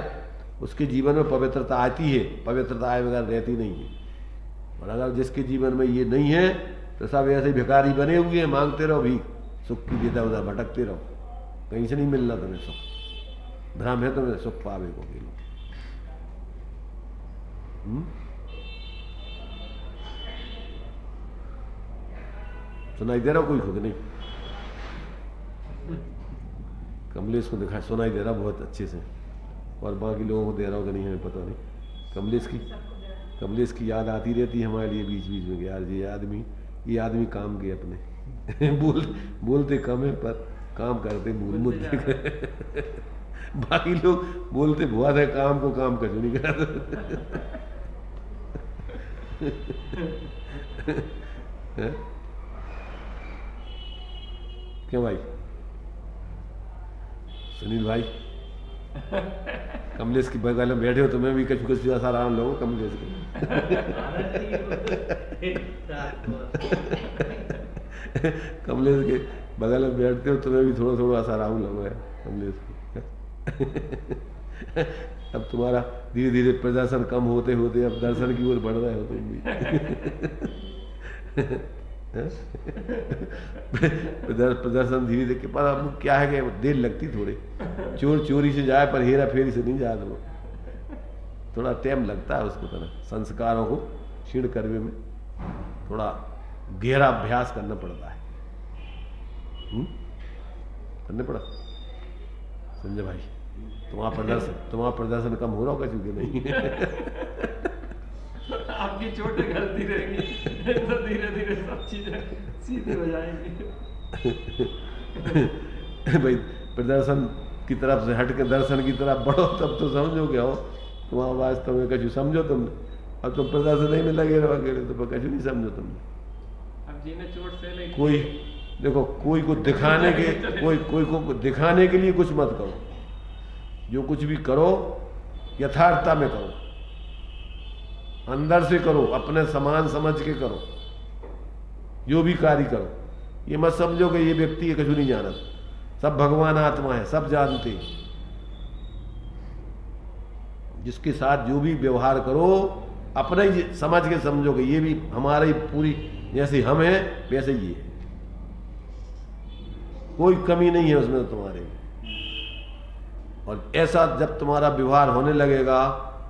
Speaker 1: उसके जीवन में पवित्रता आती है, पवित्रता आए बगैर रहती नहीं है। और अगर जिसके जीवन में ये नहीं है तो सब ऐसे भिखारी बने हुए हैं, मांगते रहो भीख, सुख की इधर उधर भटकते रहो, कहीं से नहीं मिलना तुम्हें सुख, भ्रम है तुम्हें सुख पावे को के लिए। सुनाई दे रहा कोई खुद नहीं? कमलेश को दिखा सुनाई दे रहा बहुत अच्छे से, और बाकी लोगों को दे रहा हो कि नहीं हमें पता नहीं। कमलेश की याद आती रहती है हमारे लिए बीच बीच में, यार ये आदमी काम के अपने बोलते कम है पर काम करते मूल मुद्दे। बाकी लोग बोलते बहुत है, काम को काम कर नहीं कराते। क्यों भाई सुनील भाई कमलेश की बगल में बैठे हो तो मैं भी कुछ ऐसा आराम लो कमलेश को। कमलेश के बगल में बैठते हो तो मैं भी थोड़ा सा आराम लूंगा कमलेश को। अब तुम्हारा धीरे धीरे प्रदर्शन कम होते होते अब दर्शन की ओर बढ़ रहे हो तुम भी। प्रदर्शन धीरे धीरे पर अब क्या है कि देर लगती थोड़ी, चोर चोरी से जाए पर हेरा फेरी से नहीं जाए, वो थोड़ा टाइम लगता है उसको, तरह संस्कारों को क्षीण करने में थोड़ा गहरा अभ्यास करना पड़ता है। करने पड़ा संजय भाई, तुम्हारा प्रदर्शन कम हो रहा होगा क्योंकि नहीं
Speaker 2: आपकी चोटें गलती रहेगी तो धीरे धीरे सब चीजें सीधी हो जाएंगी।
Speaker 1: भाई प्रदर्शन की तरफ से हट के दर्शन की तरफ बढ़ो, तब तो समझोगे हो तुम्हारा वास्तव में कछु समझो तुमने। अब तुम प्रदर्शन नहीं में लगे रहो अकेले तो कछु नहीं समझो तुमने।
Speaker 2: अब जी ने चोट से नहीं,
Speaker 1: कोई देखो, कोई को दिखाने के कोई को दिखाने के लिए कुछ मत करो। जो कुछ भी करो यथार्थता में करो, अंदर से करो, अपने समान समझ के करो। जो भी कार्य करो ये मत समझो कि ये व्यक्ति कुछ नहीं जानता, सब भगवान आत्मा है, सब जानते हैं। जिसके साथ जो भी व्यवहार करो अपना ही समझ के समझो कि ये भी हमारी पूरी, जैसे हम हैं वैसे ही है, कोई कमी नहीं है उसमें तुम्हारे। और ऐसा जब तुम्हारा व्यवहार होने लगेगा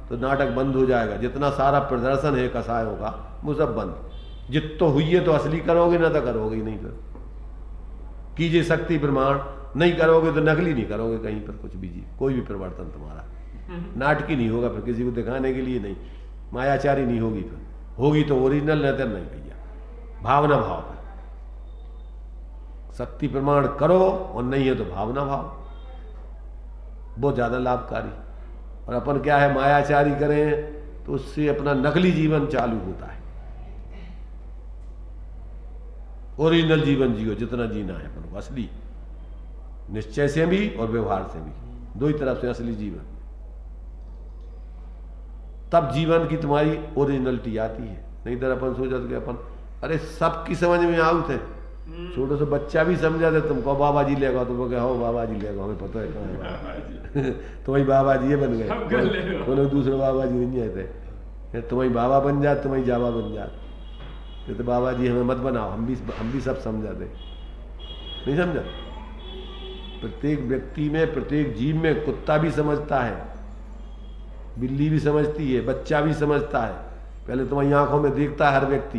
Speaker 1: तो नाटक बंद हो जाएगा। जितना सारा प्रदर्शन है कसायों का वो सब बंद। जित तो हुई है तो असली करोगे, ना तो करोगे ही नहीं। फिर कीजिए शक्ति प्रमाण, नहीं करोगे तो नकली नहीं करोगे कहीं पर कुछ भी। जी कोई भी परिवर्तन तुम्हारा नाटकी नहीं होगा, फिर किसी को दिखाने के लिए नहीं, मायाचारी नहीं होगी। फिर होगी तो ओरिजिनल, नहीं तो नहीं भैया, भावना भाव है। शक्ति प्रमाण करो और नहीं है तो भावना भाव, बहुत ज्यादा लाभकारी। और अपन क्या है, मायाचारी करें तो उससे अपना नकली जीवन चालू होता है। ओरिजिनल जीवन जियो जितना जीना है अपन को, असली निश्चय से भी और व्यवहार से भी, दो ही तरफ से असली जीवन। तब जीवन की तुम्हारी ओरिजिनलिटी आती है। नहीं तो अपन सोचा कि अपन अरे सबकी समझ में आउट है। छोटे से बच्चा भी समझा दे, तुमको बाबा जी लेगा तो वो कहो बाबा जी लेगा, हमें पता है कहाँ है तुम्हारी बाबा जी ये बन गए, लोग दूसरे बाबा जी नहीं आते। तुम्हारी बाबा बन जात, तुम्हारी जावा बन जात, तो बाबा जी हमें मत बनाओ, हम भी सब समझा दे। नहीं समझा? प्रत्येक व्यक्ति में, प्रत्येक जीव में, कुत्ता भी समझता है, बिल्ली भी समझती है, बच्चा भी समझता है। पहले तुम्हारी आंखों में देखता है हर व्यक्ति,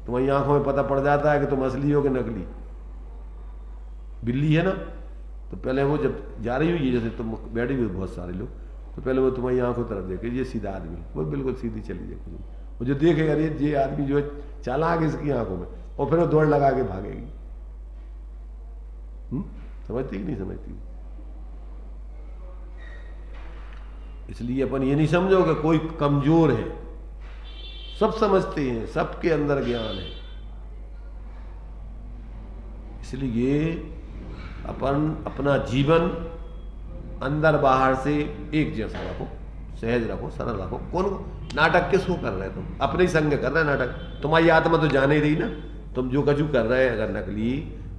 Speaker 1: तुम्हारी आंखों में पता पड़ जाता है कि तुम असली हो कि नकली। बिल्ली है ना, तो पहले वो जब जा रही हुई, जैसे तुम बैठे हुए बहुत सारे लोग, तो पहले वो तुम्हारी आंखों तरफ देखे, ये सीधा आदमी, वो बिल्कुल सीधी चली जाएगी। वो जो देखेगा अरे ये आदमी जो है चालाक है इसकी आंखों में, और फिर वो दौड़ लगा के भागेगी। समझती कि नहीं समझती? इसलिए अपन ये नहीं समझो कि कोई कमजोर है, सब समझते हैं, सबके अंदर ज्ञान है। इसलिए अपन अपना जीवन अंदर बाहर से एक जैसा रखो, सहज रखो, सरल रखो। कौन नाटक किसको कर रहे हो तुम? अपने ही संग कर रहे हैं नाटक। तुम्हारी आत्मा तो जाने ही रही ना, तुम जो कजू कर रहे हैं अगर नकली,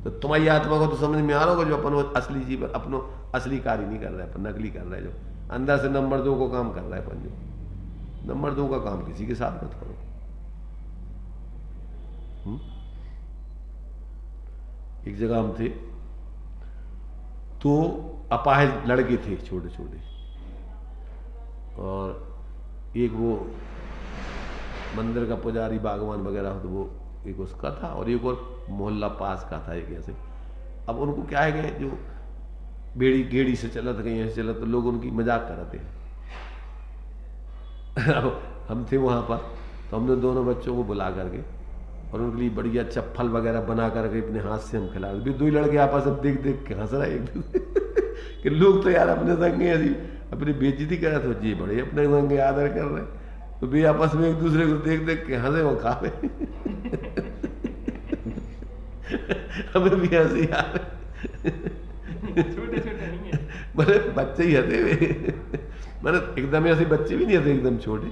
Speaker 1: तो तुम्हारी आत्मा को तो समझ में आ रहा होगा जो अपन असली जीवन, अपनो असली कार्य नहीं कर रहे हैं, अपन नकली कर रहे हैं। जो अंदर से नंबर 2 को काम कर रहा है अपन, जो नंबर 2 का काम किसी के साथ मत करो। एक जगह हम थे तो अपाहिज लड़के थे छोटे छोटे, और एक वो मंदिर का पुजारी बागवान वगैरह, तो वो एक उसका था, और एक और मोहल्ला पास का था एक ऐसे। अब उनको क्या है कि जो बेड़ी गेड़ी से चला था, कहीं ऐसे चला, तो लोग उनकी मजाक कराते हैं। अब हम थे वहाँ पर, तो हमने दोनों बच्चों को बुला करके और उनके लिए बढ़िया चप्पल वगैरह बना करके अपने हाथ से हम खिला रहे। दो ही लड़के आपस में देख देख के हंस रहे एक दूसरे कि लोग तो यार अपने संग ऐसी अपनी बेइज्जती कर रहे थे, जी बड़े अपने संग आदर कर रहे, तो भी आपस में एक दूसरे को देख देख के हंसे वो खावे। हमें भी हंसी आ रही,
Speaker 2: छोटे छोटे नहीं है,
Speaker 1: बड़े बच्चे ही हंसे हुए, मैंने एकदम ऐसे बच्चे भी नहीं हंसे, एकदम छोटे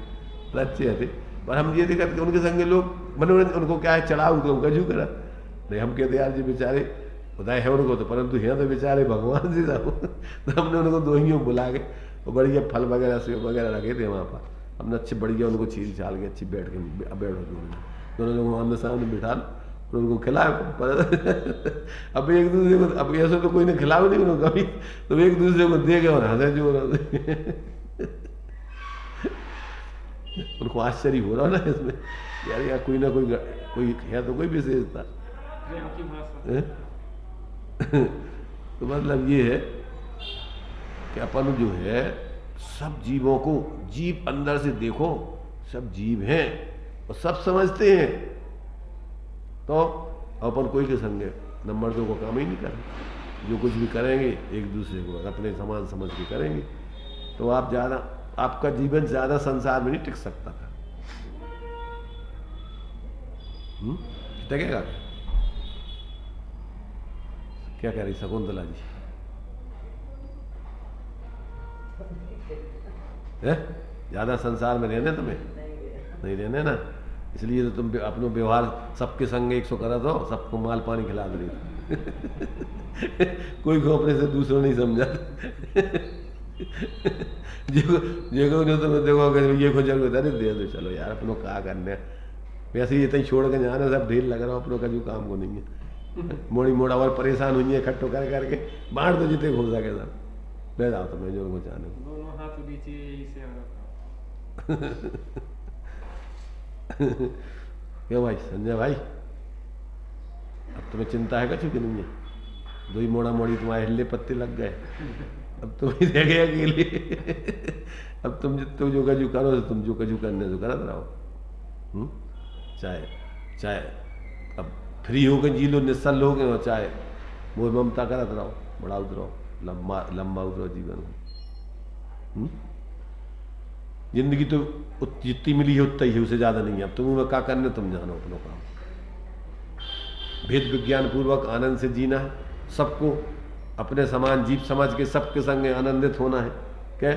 Speaker 1: बच्चे हंसे। पर हम ये देखा कि उनके संगे लोग मनोरंजन, उनको क्या है चढ़ाऊ तो गजू करा नहीं। हम कहते यार जी बेचारे खुदाई है उनको तो, परंतु है तो बेचारे भगवान से सब। तो हमने उनको दोहियों बुला के और बढ़िया फल वगैरह सेब वगैरह रखे थे वहाँ पर, हमने अच्छे बढ़िया उनको छील छाल के अच्छी बैठ के बैठो दोनों लोग आमने सामने बिठा और उनको खिलाए। अब एक दूसरे को, अब ऐसे तो कोई ने खिलाओ नहीं उनको कभी, तो एक दूसरे को देखे और हंसे जो उनको आश्चर्य हो रहा ना इसमें, यार यहाँ कोई ना कोई है तो कोई विशेषता।
Speaker 2: प्रेम की भाषा।
Speaker 1: हैं? तो मतलब ये है कि अपन जो है सब जीवों को, जीव अंदर से देखो, सब जीव हैं और सब समझते हैं, तो अपन कोई के संगे नंबर 2 को काम ही नहीं करें। जो कुछ भी करेंगे एक दूसरे को अपने समान समझ के करेंगे, तो आप ज़्यादा, आपका जीवन ज़्यादा संसार में नहीं टिक सकता था। टिकेगा क्या कह रही शकुंतला जी? है ज़्यादा संसार में रहने तुम्हें नहीं रहने ना, इसलिए तो तुम अपनो व्यवहार सबके संग 100 करा दो, सबको माल पानी खिला दे कोई को अपने से दूसरा नहीं समझा जो ने तुम्हें देखो ये को जरूरत है दे दो, चलो यार अपनों क्या करने, वैसे ही इतना छोड़ के जाना, सब ढेर लग रहा अपनों का जो काम को नहीं है। मोड़ी मोड़ा और परेशान हुई है इकट्ठो कर करके बांट दो जितने हो सके सर, ले जाओ तुम्हें जो को चाहने को।
Speaker 2: दोनों हाथ नीचे यही से आना
Speaker 1: क्यों भाई संजय भाई, अब तुम्हें चिंता है कछु कि नहीं है? 2 ही मोड़ा मोड़ी तुम्हारे हिल्ले पत्ते लग गए, अब तुम ही रह गए अकेले अब तुम जितने जो कजू करो, तुम जो कजू करने तो करत रहो। चाहे अब फ्री हो गए, जी लो, निस्सल हो गए, और चाहे मोह ममता करत रहो, बड़ा उतरो, लंबा उतरो जीवन में। जिंदगी तो जितनी मिली है उतना ही है, उससे ज्यादा नहीं है। अब तुम्हें क्या करने, तुम जानो अपनों काम। भेद विज्ञान पूर्वक आनंद से जीना है, सबको अपने समान जीव समझ के सबके संग आनंदित होना है, क्या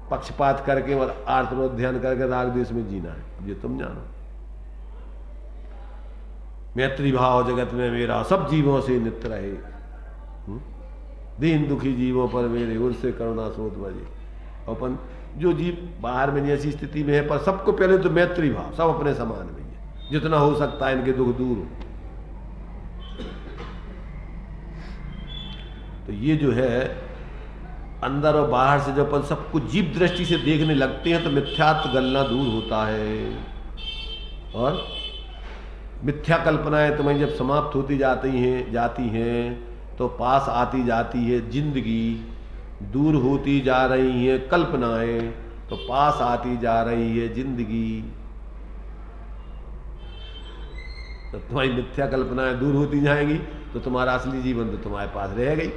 Speaker 1: पक्षपात करके और आर्तविरोध ध्यान करके राग देश में जीना है। अब ये तुम जानो। मैत्री भाव जगत में मेरा सब जीवों से नित्य रहे, दीन दुखी जीवों पर मेरे उनसे करुणा स्रोत बजे। अपन जो जीव बाहर में नहीं ऐसी स्थिति में है, पर सबको पहले तो मैत्री भाव, सब अपने समान में है, जितना हो सकता है इनके दुख दूर हो। तो ये जो है अंदर और बाहर से जब अपन सबको जीव दृष्टि से देखने लगते हैं तो मिथ्यात्व गलना दूर होता है, और मिथ्या कल्पनाएं तुम्हें जब समाप्त होती जाती हैं तो पास आती जाती है जिंदगी, दूर होती जा रही है कल्पनाएं तो पास आती जा रही है जिंदगी। तो तुम्हारी मिथ्या कल्पनाएं दूर होती जाएंगी तो तुम्हारा असली जीवन तो तुम्हारे पास रह गई,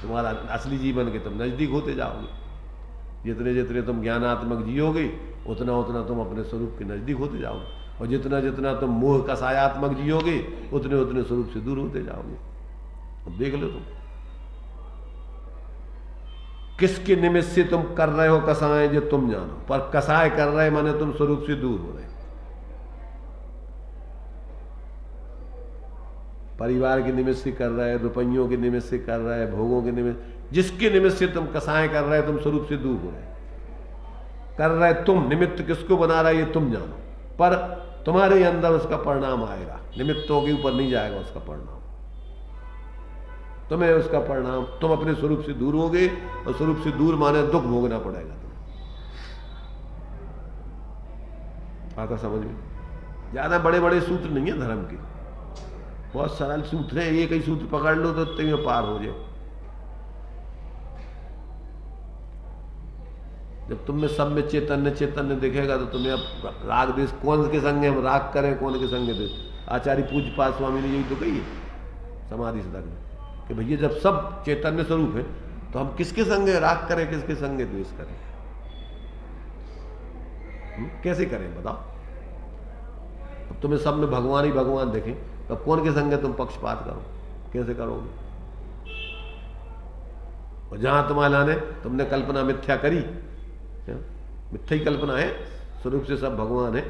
Speaker 1: तुम्हारा असली जीवन के तुम नजदीक होते जाओगे। जितने जितने तुम ज्ञानात्मक जियोगे उतना उतना तुम अपने स्वरूप के नजदीक होते जाओगे, और जितना जितना तुम मोह कसायात्मक जियोगे उतने उतने स्वरूप से दूर होते जाओगे। अब देख लो तुम किसके निमित्त से तुम कर रहे हो कसाय, जो तुम जानो, पर कसाय कर रहे माने तुम स्वरूप से दूर हो रहे। परिवार के निमित्त से कर रहे, रुपयों के निमित्त से कर रहे, भोगों के निमित्त, जिसके निमित्त से तुम कसाय कर रहे तुम स्वरूप से दूर हो रहे। कर रहे तुम, निमित्त किसको बना रहे ये तुम जानो, पर तुम्हारे अंदर उसका परिणाम आएगा, निमित्तों के ऊपर नहीं जाएगा उसका परिणाम। तुम्हें उसका परिणाम, तुम अपने स्वरूप से दूर होगे, और स्वरूप से दूर माने दुख भोगना पड़ेगा तुम्हें। आता समझ में? ज्यादा बड़े बड़े सूत्र नहीं है धर्म के, बहुत सरल सूत्र है, एक ही सूत्र पकड़ लो तो तुम्हें पार हो जाए। जब तुम में सब में चैतन्य दिखेगा तो तुम्हें अब राग देश कौन के संग हम राग करें, कौन के संग देश। आचार्य पूज्यपाद स्वामी ने यही तो कही है समाधि सदक में कि भैया जब सब चैतन्य स्वरूप है तो हम किसके संगे राग करें, किसके संगे द्वेष करें? कैसे करें बताओ? अब तुम्हें सब में भगवान ही भगवान देखें तो कौन के संगे तुम पक्षपात करो, कैसे करोगे? और जहां तुम्हारे लाने तुमने कल्पना मिथ्या करी, मिथ्या ही कल्पना है, स्वरूप से सब भगवान है,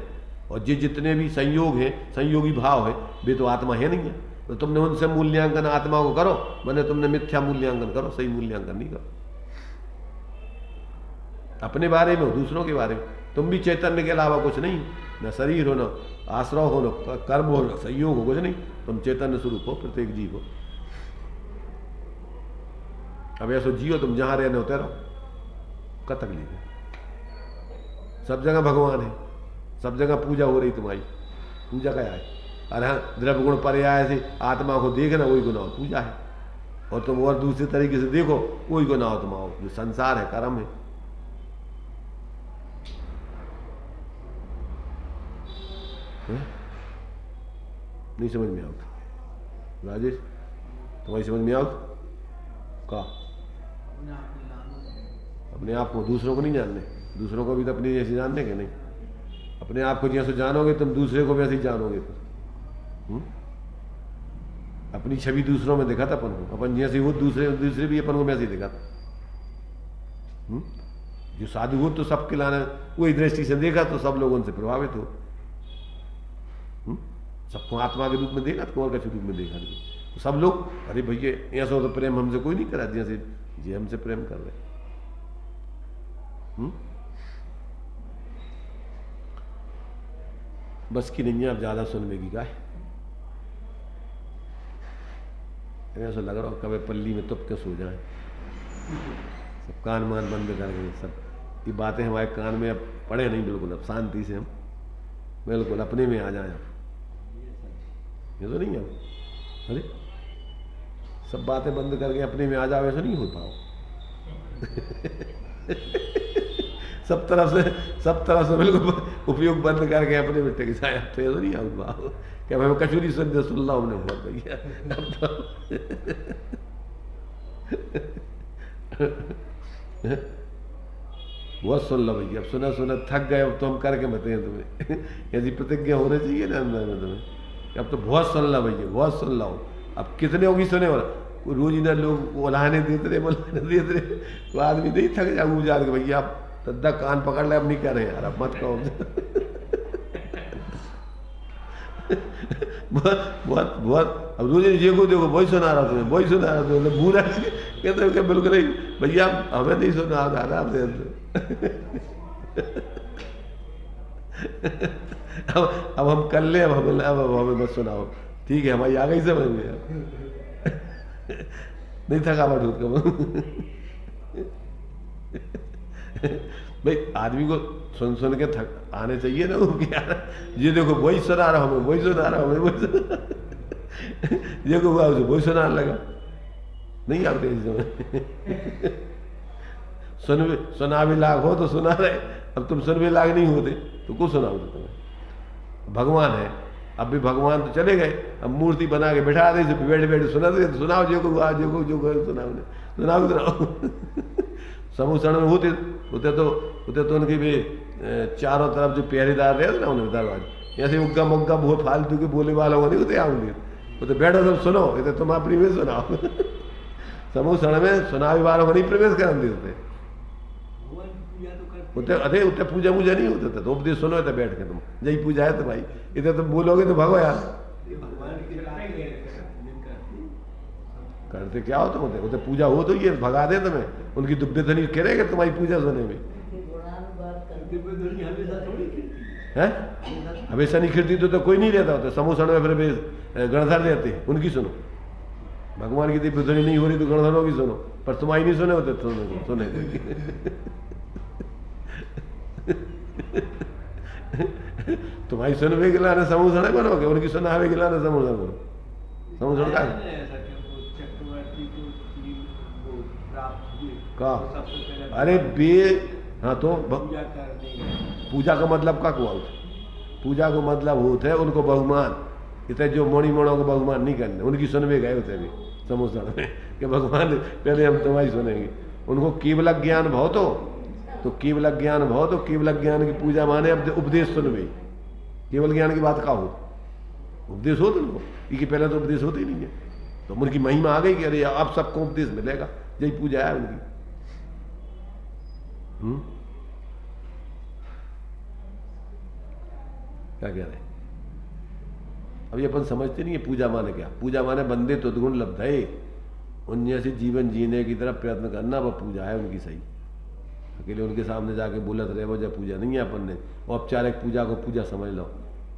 Speaker 1: और ये जितने भी संयोग हैं, संयोगी भाव है, वे तो आत्मा है नहीं है। तो तुमने उनसे मूल्यांकन आत्मा को करो, मैंने तुमने मिथ्या मूल्यांकन करो, सही मूल्यांकन नहीं करो। अपने बारे में हो, दूसरों के बारे में। तुम भी चैतन्य के अलावा कुछ नहीं, न शरीर हो, न आश्रव हो, न कर्म हो, न संयोग हो, कुछ नहीं। तुम चैतन्य स्वरूप हो, प्रत्येक जीव हो। अब ऐसा जियो तुम जहां रहने होते रहो, क्या तकलीफ है? सब जगह भगवान है, सब जगह पूजा हो रही तुम्हारी। पूजा क्या है? अरे हाँ, द्रव्य गुण पर्याय से आत्मा को देखना वही गुना पूजा है, और तुम और दूसरे तरीके से देखो वही गुना हो तुम्हारा, जो संसार है, कर्म है। नहीं समझ में आओ राजेश, तुम्हारी समझ में आओ का? अपने आप को, दूसरों को नहीं जानने, दूसरों को भी तो अपनी जैसे जानने के नहीं। अपने आप को जैसे जानोगे तुम दूसरे को वैसे ही जानोगे। अपनी छवि दूसरों में दिखा था अपन को, अपन जैसे वो दूसरे भी अपन को वैसे ही दिखा था। जो साधु हो तो सबके लाना वही दृष्टि से देखा तो सब लोग उनसे प्रभावित हो। सबको आत्मा के रूप में देखा तो कुंवर के रूप में देखा नहीं, तो सब लोग अरे भैया ऐसा हो तो प्रेम हमसे कोई नहीं करा जैसे ये हमसे प्रेम कर रहे। बस की नहीं है अब ज्यादा सुनने की का है। ऐसा लग रहा हो कभी पल्ली में तुप के सो जाए, सब कान मान बंद कर गए, सब ये बातें हमारे कान में अब पड़े नहीं, बिल्कुल अब शांति से हम बिल्कुल अपने में आ जाए। अब ये तो नहीं है, अरे सब बातें बंद करके अपने में आ जाओ, ऐसा नहीं हो पाओ। सब तरफ से बिल्कुल उपयोग बंद करके अपने में टिक जाए, तो ऐसा नहीं आ पाओ। क्या मैं कचौरी सुन रहा हमने बहुत भैया बहुत सुन लो भैया, अब सुना थक गए, अब तो हम करके बताएं तुम्हें। ऐसी प्रतिज्ञा होनी चाहिए ना अंदर में तुम्हें, अब तो बहुत सुन ला भैया, बहुत सुन लो। अब कितने होगी सुने, और रोज इधर लोग बुलाने देते रहे, तो आदमी नहीं थक जाऊँ जा के भैया आप तद्दा कान पकड़ ले, अब नहीं कर रहे यार, अब मत कहो। बहुत अब रोज ये को देखो वही सुना रहा तुम्हें, वही सुना रहा तुम्हें, भूला कहते बिल्कुल नहीं भैया हमें नहीं सुना दादा आपने। अब हम कर ले, अब हमें मत सुनाओ, ठीक है हमारी आ गई समझ में। नहीं थकावट होती भाई, आदमी को सुन के थक आने चाहिए ना, यार ये देखो वही सुना रहा हूँ, वही सुना रहा हूँ, ये को वही सुनाने लगा, नहीं आते सुना भी लाग हो तो सुना रहे। अब तुम सुन भी लाग नहीं होते तो कुछ सुनाओ तुम्हें। भगवान है, अब भी भगवान तो चले गए, अब मूर्ति बना के बैठा दे, बैठे सुनाओ जो सुनाओ। समूह शरण में होते तो उनके भी चारों तरफ जो पहरेदार रहे थे ना उन्हें दरवाजे, ऐसे उग्गा मुग्गा बहुत फालतू के बोले वाला नहीं होते आऊंगे, तो बैठो सब सुनो, ये तुम अपनी में सुनाओ। समूह शरण में सुनावी वालों को नहीं प्रवेश कर देते उतने, अरे उतने पूजा वूजा नहीं होता था, तो उपदेश सुनो तो बैठ के तुम यही पूजा है तो भाई इधर तुम बोलोगे तो भागो यार। करते क्या हो तुम उधर पूजा हो तो ये भगा दे तुम्हें, उनकी दुब्बे तो नहीं करेगा तुम्हारी पूजा सुने में है। हमेशा नहीं खिलती तो कोई नहीं रहता होता, समूह शरण में फिर गणधर रहते हैं उनकी सुनो। भगवान की दिव्य ध्वनि नहीं हो रही तो गणधरों की सुनो, पर तुम्हारी नहीं सुने होते सुने। तुम्हारी सुनवे के लाने समूह शरण बनोगे, उनकी सुनावे के लाने समूह शरण बनो। समूह शरण का अरे बे हाँ तो पूजा का मतलब का हुआ, पूजा को मतलब होता है उनको बहुमान, इतने जो मोड़ी मोड़ों को बहुमान नहीं करने, उनकी सुनवे गए होते भी समूह शरण में कि भगवान पहले हम तुम्हारी सुनेंगे। उनको केवल ज्ञान भाव तो केवल ज्ञान भाव तो केवल ज्ञान की पूजा माने अब उपदेश सुनवे। केवल ज्ञान की बात का हो, उपदेश हो तो उनको, ये पहले तो उपदेश होते ही नहीं है, तो उनकी महिमा आ गई कि अरे अब सबको उपदेश मिलेगा, यही पूजा है उनकी। क्या कह रहे? अब ये अपन समझते नहीं है पूजा माने क्या। पूजा माने बंदे तद्गुण लब्ध है, उन जैसे जीवन जीने की तरफ प्रयत्न करना, वह पूजा है उनकी। सही अकेले उनके सामने जाके बोलत रहे वो जब पूजा नहीं है। अपन ने औपचारिक पूजा को पूजा समझ लो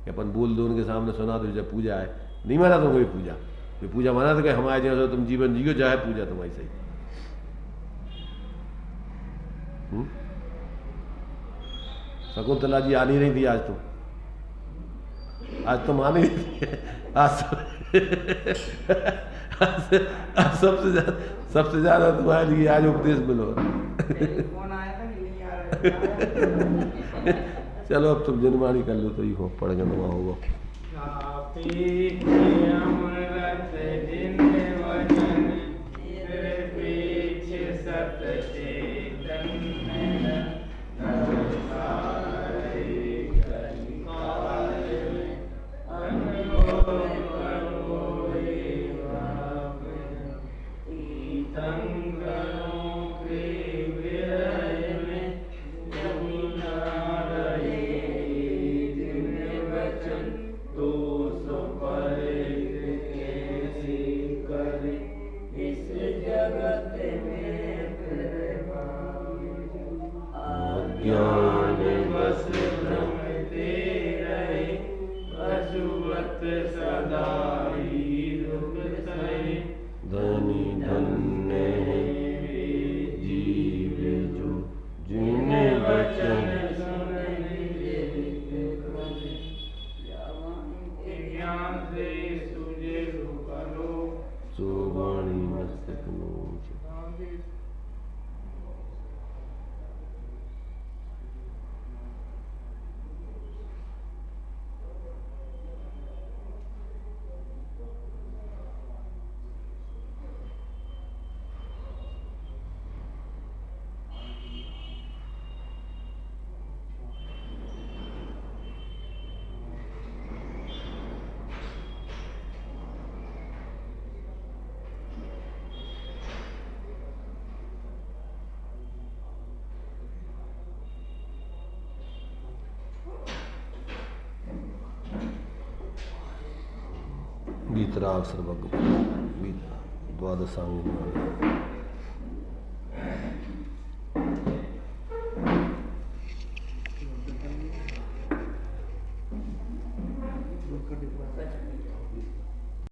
Speaker 1: कि अपन बोल दो उनके सामने सुना दो जब पूजा है, नहीं माना तो कोई पूजा। कोई पूजा माना तो कि हमारे जैसे तुम जीवन जियो चाहे पूजा तुम्हारी। सही शकुंतला जी आ नहीं रही थी आज तो मान ही नहीं थी। आज सबसे ज्यादा तुम्हारे लिए आज उपदेश मिलो।
Speaker 3: फोन आया था कि नहीं आ रहा है।
Speaker 1: चलो अब तुम जनवाणी कर लो तो ही हो पड़ेगा नुआ होगा। वीतराग सर्वज्ञ द्वादशांग